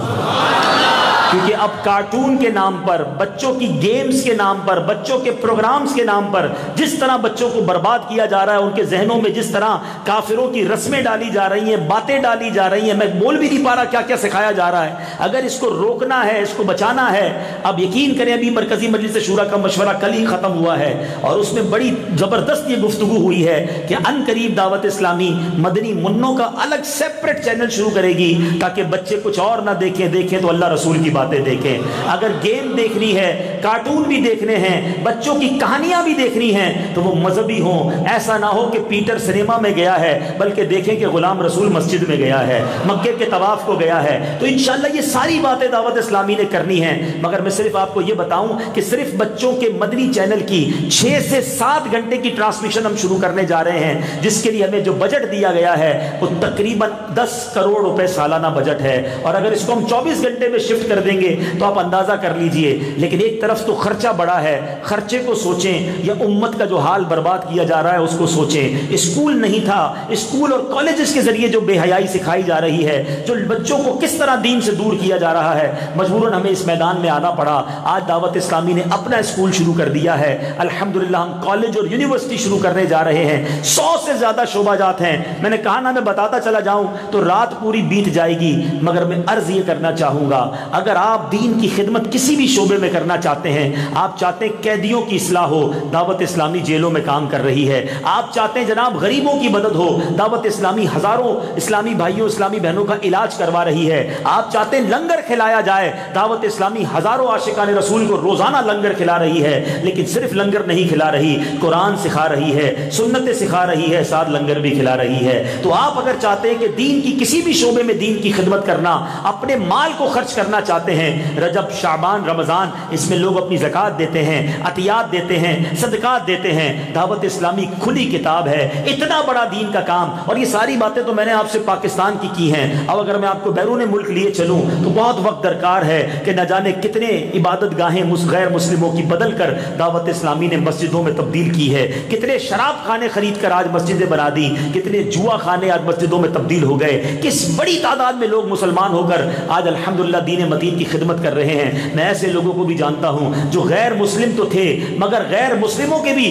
کیونکہ اب کارٹون کے نام پر، بچوں کی گیمز کے نام پر، بچوں کے پروگرامز کے نام پر جس طرح بچوں کو برباد کیا جا رہا ہے، ان کے ذہنوں میں جس طرح کافروں کی رسمیں ڈالی جا رہی ہیں، باتیں ڈالی جا رہی ہیں، میں بول بھی نہیں پا رہا کیا کیا سکھایا جا رہا ہے۔ اگر اس کو روکنا ہے، اس کو بچانا ہے، اب یقین کریں ابھی مرکزی مجلس شورا کا مشورہ کل ہی ختم ہوا ہے اور اس میں بڑی زبردست یہ گفتگو ہوئی ہے کہ ان قریب دعوت اسلامی مدنی منوں کا الگ سیپریٹ چینل شروع کرے گی تاکہ بچے کچھ اور نہ دیکھیں تو اللہ رسول کی باتیں دیکھیں. اگر گیم دیکھنی ہے، کارٹون بھی دیکھنے ہیں، بچوں کی کہانیاں بھی دیکھنی ہیں تو وہ مذہبی ہوں. ایسا نہ ہو کہ پیٹر سنیما میں گیا ہے، بلکہ دیکھیں کہ غلام رسول مسجد میں گیا ہے، مکے کے طواف کو گیا ہے. تو انشاءاللہ یہ ساری باتیں دعوت اسلامی نے کرنی ہیں. مگر میں صرف آپ کو یہ بتاؤں کہ صرف بچوں کے مدنی چینل کی 6 سے 7 گھنٹے کی ٹرانسمیشن ہم شروع کرنے جا رہے ہیں، جس کے لیے ہمیں جو بجٹ دیا گیا ہے وہ تقریباً 10 کروڑ روپے سالانہ بجٹ ہے. اور اگر اس کو ہم 24 گھنٹے میں شفٹ کر دیں گے تو آپ اندازہ کر لیجئے. لیکن ایک طرف تو خرچہ بڑا ہے، خرچے کو سوچیں، یا امت کا جو حال برباد کیا جا رہا ہے اس کو سوچیں. اسکول نہیں تھا، اسکول اور کالجز کے ذریعے جو بے حیائی سکھائی جا رہی ہے، جو بچوں کو کس طرح دین سے دور کیا جا رہا ہے، مجبوراً ہمیں اس میدان میں آنا پڑا. آج دعوت اسلامی نے اپنا اسکول شروع کر دیا ہے. الحمدللہ ہم کالج اور یونیورسٹی شروع کرنے جا رہے ہیں. 100 سے زیادہ شعبہ جات ہیں. میں نے کہا نا میں بتاتا چلا جاؤں تو رات پوری بیت جائے گی. مگر میں عرض یہ کرنا چاہوں گا، اگر آپ دین کی خدمت کسی بھی شعبے میں کرنا چاہتے ہیں، آپ چاہتے ہیں قیدیوں کی اصلاح ہو، دعوت اسلامی جیلوں میں کام کر رہی ہے. آپ چاہتے ہیں جناب غریبوں کی مدد ہو، دعوت اسلامی ہزاروں اسلامی بھائیوں اسلامی بہنوں کا علاج کروا رہی ہے. آپ چاہتے ہیں لنگر کھلایا جائے، دعوت اسلامی ہزاروں عاشقان رسول کو روزانہ لنگر کھلا رہی ہے. لیکن صرف لنگر نہیں کھلا رہی، قرآن سکھا رہی ہے، سنتیں سکھا رہی ہے، ساتھ لنگر بھی کھلا رہی ہے. تو آپ اگر چاہتے ہیں کہ دین کی کسی بھی شعبے میں دین کی خدمت کرنا، اپنے مال کو خرچ کرنا چاہتے ہیں، رجب شعبان رمضان اس میں لوگ اپنی زکوٰۃ دیتے ہیں، عطیات دیتے ہیں، صدقات دیتے ہیں. دعوت اسلامی کھلی کتاب ہے، اتنا بڑا دین کا کام. اور یہ ساری باتیں تو میں نے آپ سے پاکستان کی ہیں. اب اگر میں آپ کو بیرون ملک لیے چلوں تو بہت وقت درکار ہے کہ نہ جانے کتنے عبادت گاہیں غیر مسلموں کی بدل کر دعوت اسلامی نے مسجدوں میں تبدیل کی ہے. کتنے شراب خانے خرید کر آج مسجدیں بنا دی، کتنے جوا خانے آج مسجدوں میں تبدیل ہو گئے. کس بڑی تعداد میں لوگ مسلمان ہو کر آج الحمدللہ دین متین کی خدمت کر رہے ہیں. میں ایسے لوگوں کو بھی جانتا ہوں جو غیر مسلم تو تھے مگر غیر مسلموں کے بھی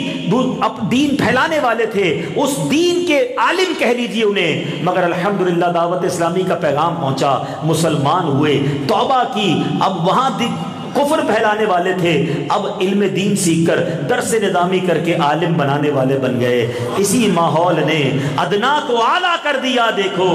دین پھیلانے والے تھے، اس دین کے عالم کہہ لیجیے انہیں، مگر الحمدللہ دعوت اسلامی کا پیغام پہنچا، مسلمان ہوئے، توبہ کی. اب وہاں کفر پھیلانے والے تھے، اب علم دین سیکھ کر درس نظامی کر کے عالم بنانے والے بن گئے. اسی ماحول نے ادنا کو اعلیٰ کر دیا، دیکھو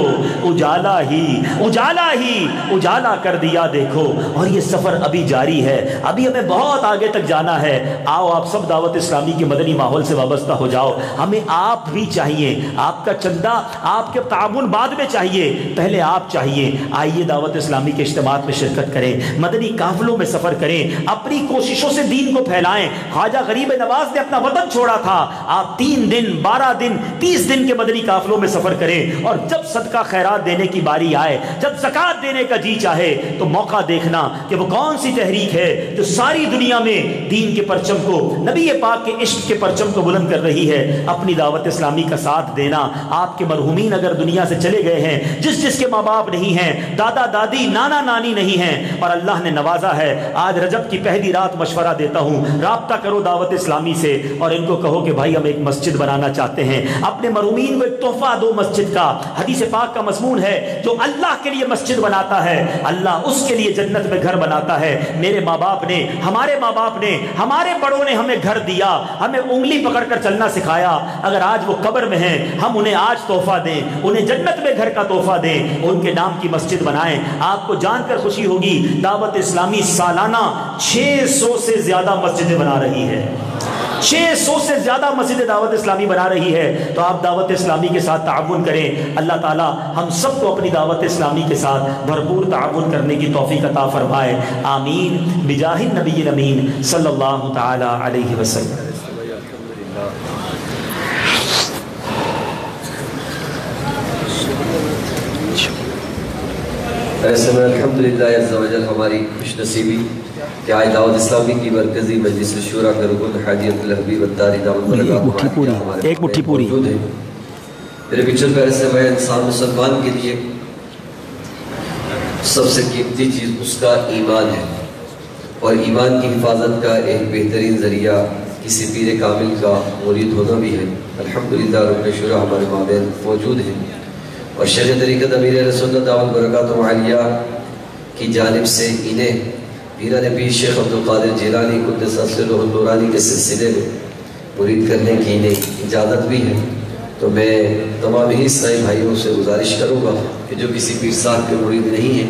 اجالا ہی اجالا کر دیا دیکھو. اور یہ سفر ابھی جاری ہے، ابھی ہمیں بہت آگے تک جانا ہے. آؤ آپ سب دعوت اسلامی کے مدنی ماحول سے وابستہ ہو جاؤ. ہمیں آپ بھی چاہیے، آپ کا چندہ آپ کے تعاون بعد میں چاہیے، پہلے آپ چاہیے. آئیے دعوت اسلامی کے اجتماعات میں شرکت کریں، مدنی قافلوں میں سفر کریں، اپنی کوششوں سے دین کو پھیلائیں. خواجہ غریب نواز نے اپنا وطن چھوڑا تھا. آپ 3 دن 12 دن 30 دن کے مدنی قافلوں میں سفر کریں، اور جب صدقہ خیرات دینے کی باری آئے، جب زکوٰۃ دینے کا جی چاہے تو موقع دیکھنا کہ وہ کون سی تحریک ہے جو ساری دنیا میں دین کے پرچم کو، نبی پاک کے عشق کے پرچم کو بلند کر رہی ہے. اپنی دعوت اسلامی کا ساتھ دینا. آپ کے مرحومین اگر دنیا سے چلے گئے ہیں، جس کے ماں باپ نہیں ہیں، دادا دادی نانا نانی نہیں ہیں، اور اللہ نے نوازا ہے، آج رجب کی پہلی رات مشورہ دیتا ہوں، رابطہ کرو دعوت اسلامی سے اور ان کو کہو کہ بھائی ہم ایک مسجد بنانا چاہتے ہیں. اپنے مرحومین کو ایک تحفہ دو مسجد کا. حدیث پاک کا مضمون ہے، جو اللہ کے لیے مسجد بناتا ہے اللہ اس کے لیے جنت میں گھر بناتا ہے. میرے ماں باپ نے، ہمارے ماں باپ نے، ہمارے بڑوں نے ہمیں گھر دیا، ہمیں انگلی پکڑ کر چلنا سکھایا. اگر آج وہ قبر میں ہیں، ہم انہیں آج تحفہ دیں، انہیں جنت میں گھر کا تحفہ دیں، ان کے نام کی مسجد بنائیں. آپ کو جان کر خوشی ہوگی دعوت اسلامی سالانہ 600 سے زیادہ مسجدیں بنا رہی ہے. 600 سے زیادہ مسجد دعوت اسلامی بنا رہی ہے. تو آپ دعوت اسلامی کے ساتھ تعاون کریں. اللہ تعالی ہم سب کو اپنی دعوت اسلامی کے ساتھ بھرپور تعاون کرنے کی توفیق عطا فرمائے. آمین بجاہ النبی الامین صلی اللہ تعالی علیہ وسلم. ایسے میں الحمدللہ عز و جل ہماری خوش نصیبی کہ آج دعوت اسلامی کی مرکزی مجلس شورا کا رکن حاجی عبدالحبیب الداری دامت برکاتہ ایک مٹھی پوری موجود ہے. میرے پچھل پہلے سے میں انسان مسلمان کے لیے سب سے قیمتی چیز اس کا ایمان ہے، اور ایمان کی حفاظت کا ایک بہترین ذریعہ کسی پیر کامل کا مرید ہونا بھی ہے. الحمدللہ رکن شورا ہمارے مابین موجود ہیں، اور شیخ طریقت امیر رسول اللہ دعوت برکاتہ عالیہ کی جانب سے انہیں پیران پیر شیخ عبدالقادر جیلانی قدس سرہ النورانی کے سلسلے میں مرید کرنے کی انہیں اجازت بھی ہے. تو میں تمام ہی اسلامی بھائیوں سے گزارش کروں گا کہ جو کسی پیر صاحب کے مرید نہیں ہیں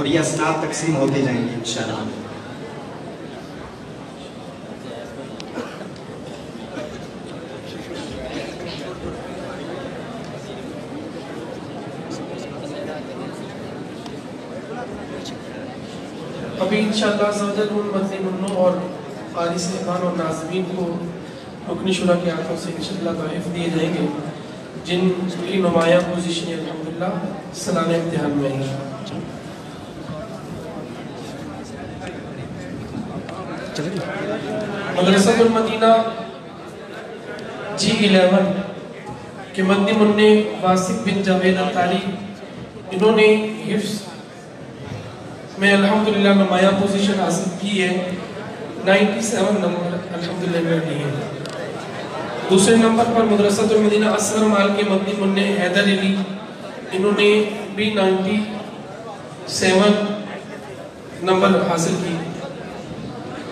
اور یہ اسناد تقسیم ہوتے جائیں گے انشاءاللہ۔ ابھی انشاءاللہ عزوجل ان مدنی منوں اور قاری صاحبان اور ناظرین کو رکن شورا کے ہاتھوں سے انشاءاللہ تحائف دیے جائیں گے جن کی نمایاں پوزیشن الحمدللہ سالانہ امتحان میں ہے۔ مدرسۃ المدینہ G11 کے مدنی منع واسق بن جاوید اتاری، انہوں نے حفظ میں الحمدللہ نمایاں پوزیشن حاصل کی ہے، 97 نمبر الحمدللہ میں لیے۔ دوسرے نمبر پر مدرسۃ المدینہ اصغر مال کے مدنی منع حیدر علی، انہوں نے بھی 97 نمبر حاصل کی۔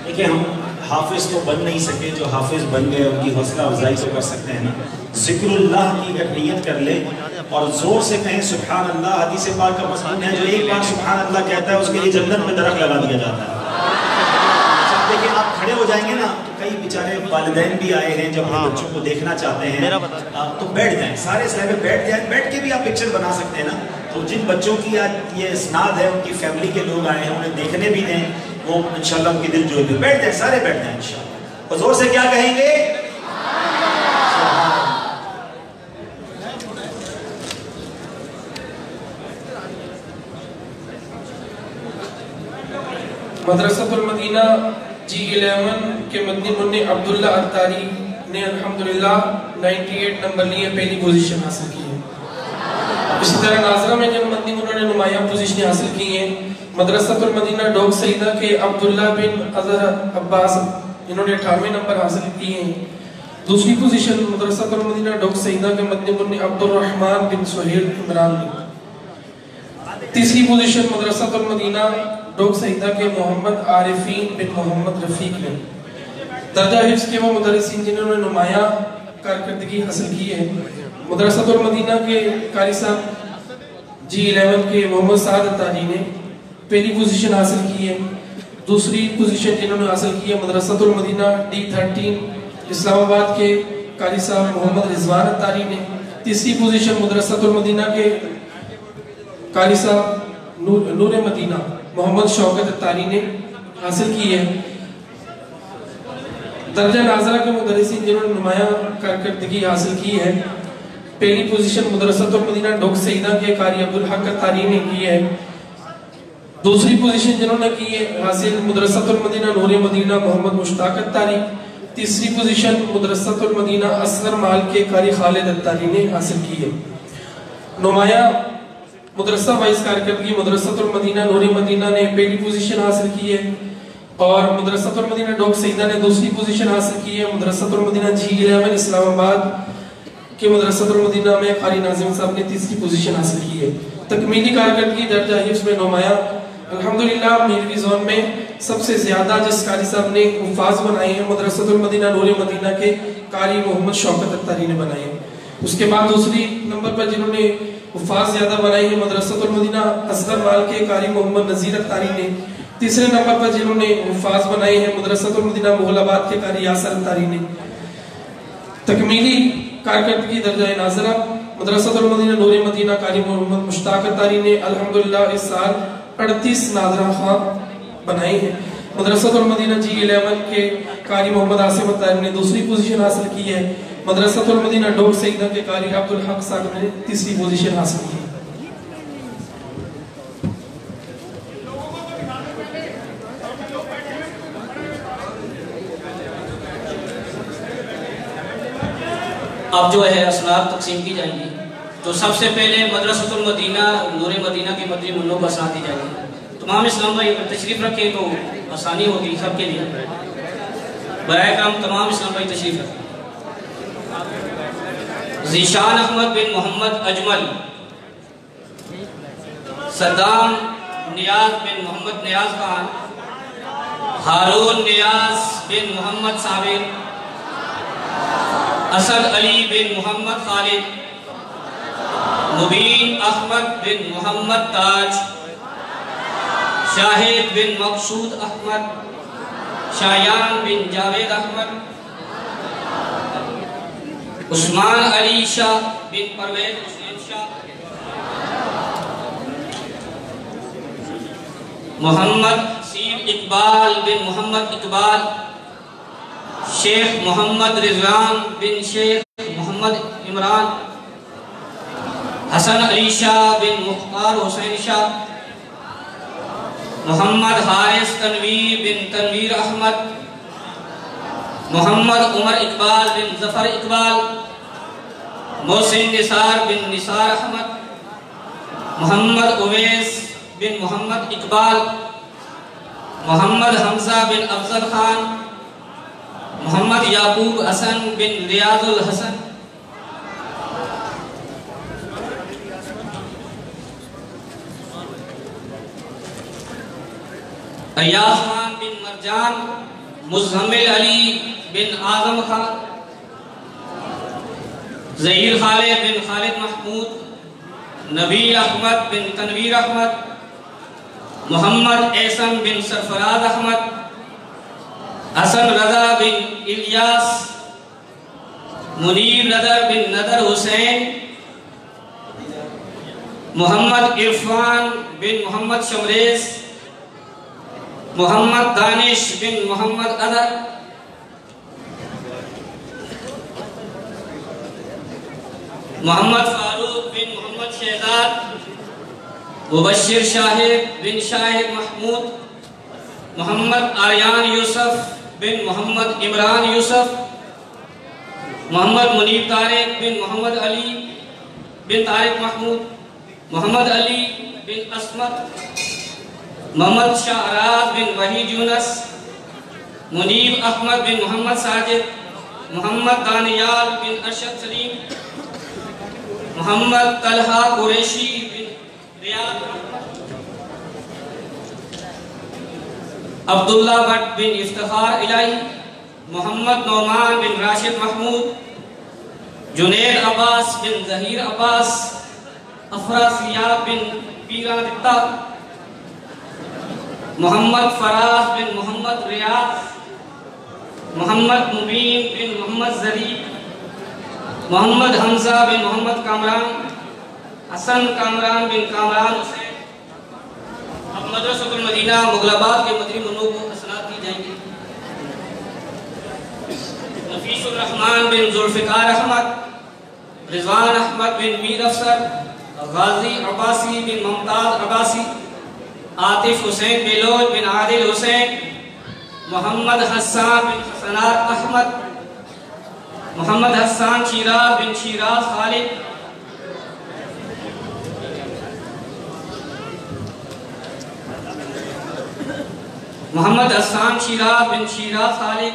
دیکھیں ہم حافظ تو بن نہیں سکے، جو حافظ بن گئے ان کی حوصلہ افزائی تو کر سکتے ہیں نا۔ ذکر اللہ کی اگر نیت کر لے اور زور سے کہیں سبحان اللہ، حدیث پاک کا مضمون ہے جو ایک بار سبحان اللہ کہتا ہے اس کے لیے جنت میں درخت لگا دیا جاتا ہے۔ دیکھیں آپ کھڑے ہو جائیں گے نا تو کئی بیچارے والدین بھی آئے ہیں جب اپنے بچوں کو دیکھنا چاہتے ہیں تو بیٹھ جائیں، سارے صاحب بیٹھ جائیں، بیٹھ کے بھی آپ پکچر بنا سکتے ہیں نا۔ تو جن بچوں کی آج یہ اسناد ہے ان کی فیملی کے لوگ آئے ہیں، انہیں دیکھنے بھی دیں، وہ انشاءاللہ ان کی دل جوئی بھی۔ بیٹھ جائیں، سارے بیٹھ جائیں انشاءاللہ، اور زور سے کیا کہیں گے؟ مدرسۃ المدینہ G11 کے مدنی منع عبداللہ اتاری نے الحمدللہ 98 نمبر لیے، پہلی پوزیشن حاصل کی ہے۔ اسی طرح ناظرہ میں جن مدنی منوں نے نمایاں پوزیشن حاصل کی ہیں، مدرسۃ المدینہ ڈوک سیدہ کے عبداللہ بن اظہر عباس، انہوں نے 98 نمبر حاصل کیے ہیں۔ دوسری پوزیشن مدرسۃ المدینہ ڈوک سیدہ کے مدنی منع عبد الرحمن بن سہیل عمران نے۔ تیسری پوزیشن مدرسۃ المدینہ ڈوک سیدہ کے محمد عارفین بن محمد رفیق نے۔ درجہ حفظ کے وہ مدرسین جنہوں نے نمایاں کارکردگی حاصل کی ہے، مدرسۃ المدینہ کے قاری صاحب G11 کے محمد سعد اتاری نے پہلی پوزیشن حاصل کی ہے۔ دوسری پوزیشن جنہوں نے حاصل کی ہے مدرسۃ المدینہ D13 اسلام آباد کے قاری صاحب محمد رضوان اتاری نے۔ تیسری پوزیشن مدرسۃ المدینہ کے قاری صاحب نور مدینہ محمد شوکت اتاری نے حاصل کی ہے۔ درجہ ناظرہ کے مدرسین جنہوں نے نمایاں کارکردگی حاصل کی ہے، پہلی پوزیشن مدرسۃ المدینہ ڈوک سیدہ کے قاری عبدالحق اتاری نے کی ہے۔ دوسری پوزیشن جنہوں نے کی ہے حاصل مدرسۃ المدینہ نور مدینہ محمد مشتاق اتاری۔ تیسری پوزیشن مدرسۃ المدینہ اصغر مال کے قاری خالد اتاری نے حاصل کی ہے۔ نمایاں مدرسہ وائز کارکردگی مدرسۃ المدینہ نور مدینہ نے پہلی پوزیشن حاصل کی ہے، اور مدرسۃ المدینہ ڈوک سیدہ نے دوسری پوزیشن حاصل کی ہے۔ مدرسۃ المدینہ G11 اسلام آباد کے مدرسۃ المدینہ میں قاری ناظم صاحب نے تیسری پوزیشن حاصل کی ہے۔ تکمیلی کارکردگی درجہ حفظ میں نمایاں الحمدللہ میروی زون میں سب سے زیادہ جس قاری صاحب نے حفاظ بنائے ہیں مدرسۃ المدینہ نور مدینہ کے قاری محمد شوکت اتاری نے بنائے ہیں۔ اس کے بعد دوسری نمبر پر جنہوں نے حفاظ زیادہ بنائے ہیں مدرسۃ المدینہ اصغر مال کے قاری محمد نذیر اتاری نے۔ تیسرے نمبر پر جنہوں نے حفاظ بنائے ہیں مدرسۃ المدینہ مغل آباد کے قاری یاسر اتاری نے۔ تکمیلی کارکردگی درجہ ناظرہ مدرسۃ المدینہ نور مدینہ قاری محمد مشتاق اتاری نے الحمدللہ اس سال 38 ناظرہ خواہ بنائے ہیں۔ مدرسۃ المدینہ G11 کے قاری محمد عاصم اتاری نے دوسری پوزیشن حاصل کی ہے۔ مدرسۃ المدینہ ڈوک سیدہ کے قاری عبدالحق صاحب نے تیسری پوزیشن حاصل کی ہے۔ اب جو ہے اسناد تقسیم کی جائیں گی، تو سب سے پہلے مدرسۃ المدینہ نور مدینہ کے مدنی منوں کو اسناد دی جائیں گے۔ تمام اسلام بھائی اگر تشریف رکھیں تو آسانی ہوگی سب کے لیے۔ برائے کرم تمام اسلام بھائی تشریف رکھیں۔ ذیشان احمد بن محمد اجمل، صدام نیاز بن محمد نیاز خان، ہارون نیاز بن محمد صابر، اسد علی بن محمد خالد، مبین احمد بن محمد تاج، شاہد بن مقصود احمد، شایان بن جاوید احمد، عثمان علی شاہ بن پرویز حسین شاہ، محمد حسین اقبال بن محمد اقبال، شیخ محمد رضوان بن شیخ محمد عمران، حسن علی شاہ بن مختار حسین شاہ، محمد حارث تنویر بن تنویر احمد، محمد عمر اقبال بن ظفر اقبال، محسن نثار بن نثار احمد، محمد اویس بن محمد اقبال، محمد حمزہ بن افضل خان، محمد یعقوب حسن بن ریاض الحسن، ایاز خان بن مرجان، مزمل علی بن اعظم خان، ظہیر خالد بن خالد محمود، نبی احمد بن تنویر احمد، محمد احسن بن سرفراز احمد، حسن رضا بن الیاس، منیر ندر بن ندر حسین، محمد عرفان بن محمد شمریز، محمد دانش بن محمد اظہر، محمد فاروق بن محمد شہزاد، مبشر شاہد بن شاہد محمود، محمد آریان یوسف بن محمد عمران یوسف، محمد منیب طارق بن محمد علی بن طارق محمود، محمد علی بن اسمت، محمد شاہراز بن وحید یونس، منیب احمد بن محمد ساجد، محمد دانیال بن ارشد سلیم، محمد طلحہ قریشی بن ریاض، عبداللہ بٹ بن افتخار الہی، محمد نعمان بن راشد محمود، جنید عباس بن ظہیر عباس، افراسیاب بن پیران دتا، محمد فراز بن محمد ریاض، محمد مبین بن محمد زری، محمد حمزہ بن محمد کامران، حسن کامران بن کامران حسین۔ اب مدرسۃ المدینہ مغل آباد کے مدری منوں کو اسناد دی جائیں گے۔ نفیس الرحمن بن ذوالفقار احمد، رضوان احمد بن میر افسر، غازی عباسی بن ممتاز عباسی، عاطف حسین بیلوچ بن عادل حسین، محمد حسان بن حسنات احمد، محمد حسان شیراز بن شیراز خالد، محمد حسان شیراز بن شیراز خالد،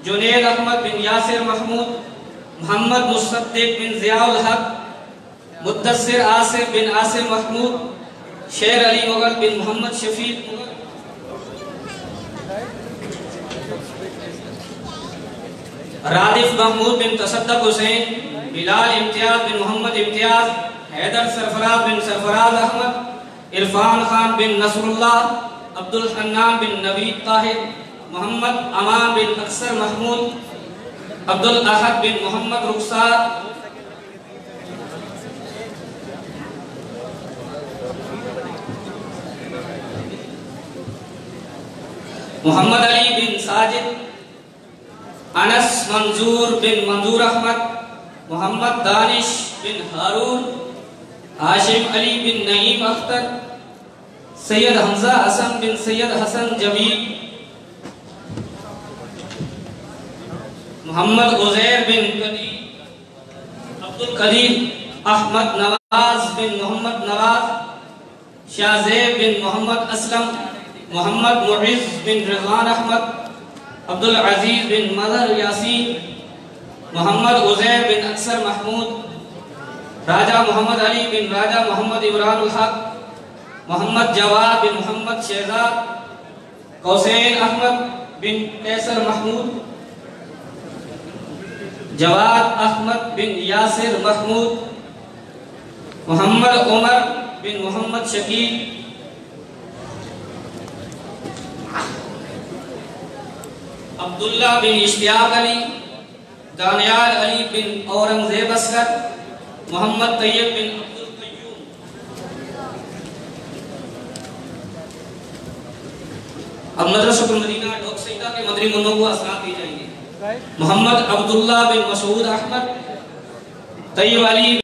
جنید احمد بن یاسر محمود، محمد مصدق بن ضیاء الحق، مدثر آصف بن آصف محمود، شیر علی مغل بن محمد شفیق مغل، رادف محمود بن تصدق حسین، بلال امتیاز بن محمد امتیاز، حیدر سرفراز بن سرفراز احمد، عرفان خان بن نصر اللہ، عبد الحنان بن نوید طاہر، محمد امان بن اکثر محمود، عبد الاحد بن محمد رخسار، محمد علی بن ساجد، انس منظور بن منظور احمد، محمد دانش بن ہارون، ہاشم علی بن نعیم اختر، سید حمزہ حسن بن سید حسن جمیل، محمد عزیر بن قدیر، عبد القدیر احمد نواز بن محمد نواز، شاہ زیب بن محمد اسلم، محمد معز بن رضوان احمد، عبد العزیز بن مظہر یاسین، محمد عزیر بن اکثر محمود، راجہ محمد علی بن راجہ محمد عمران الحق، محمد جواد بن محمد شہزاد، حسین احمد بن قیصر محمود، جواد احمد بن یاسر محمود، محمد عمر بن محمد شکیل، عبداللہ بن اشتیاق علی، دانیال علی بن اورنگزیب اصغر، محمد طیب بن عبد القیوم۔ اب مدرسۃ المدینہ ڈوک سیدہ کے مدری منوں کو اسناد دی جائیں گے۔ محمد عبداللہ بن مسعود احمد، طیب علی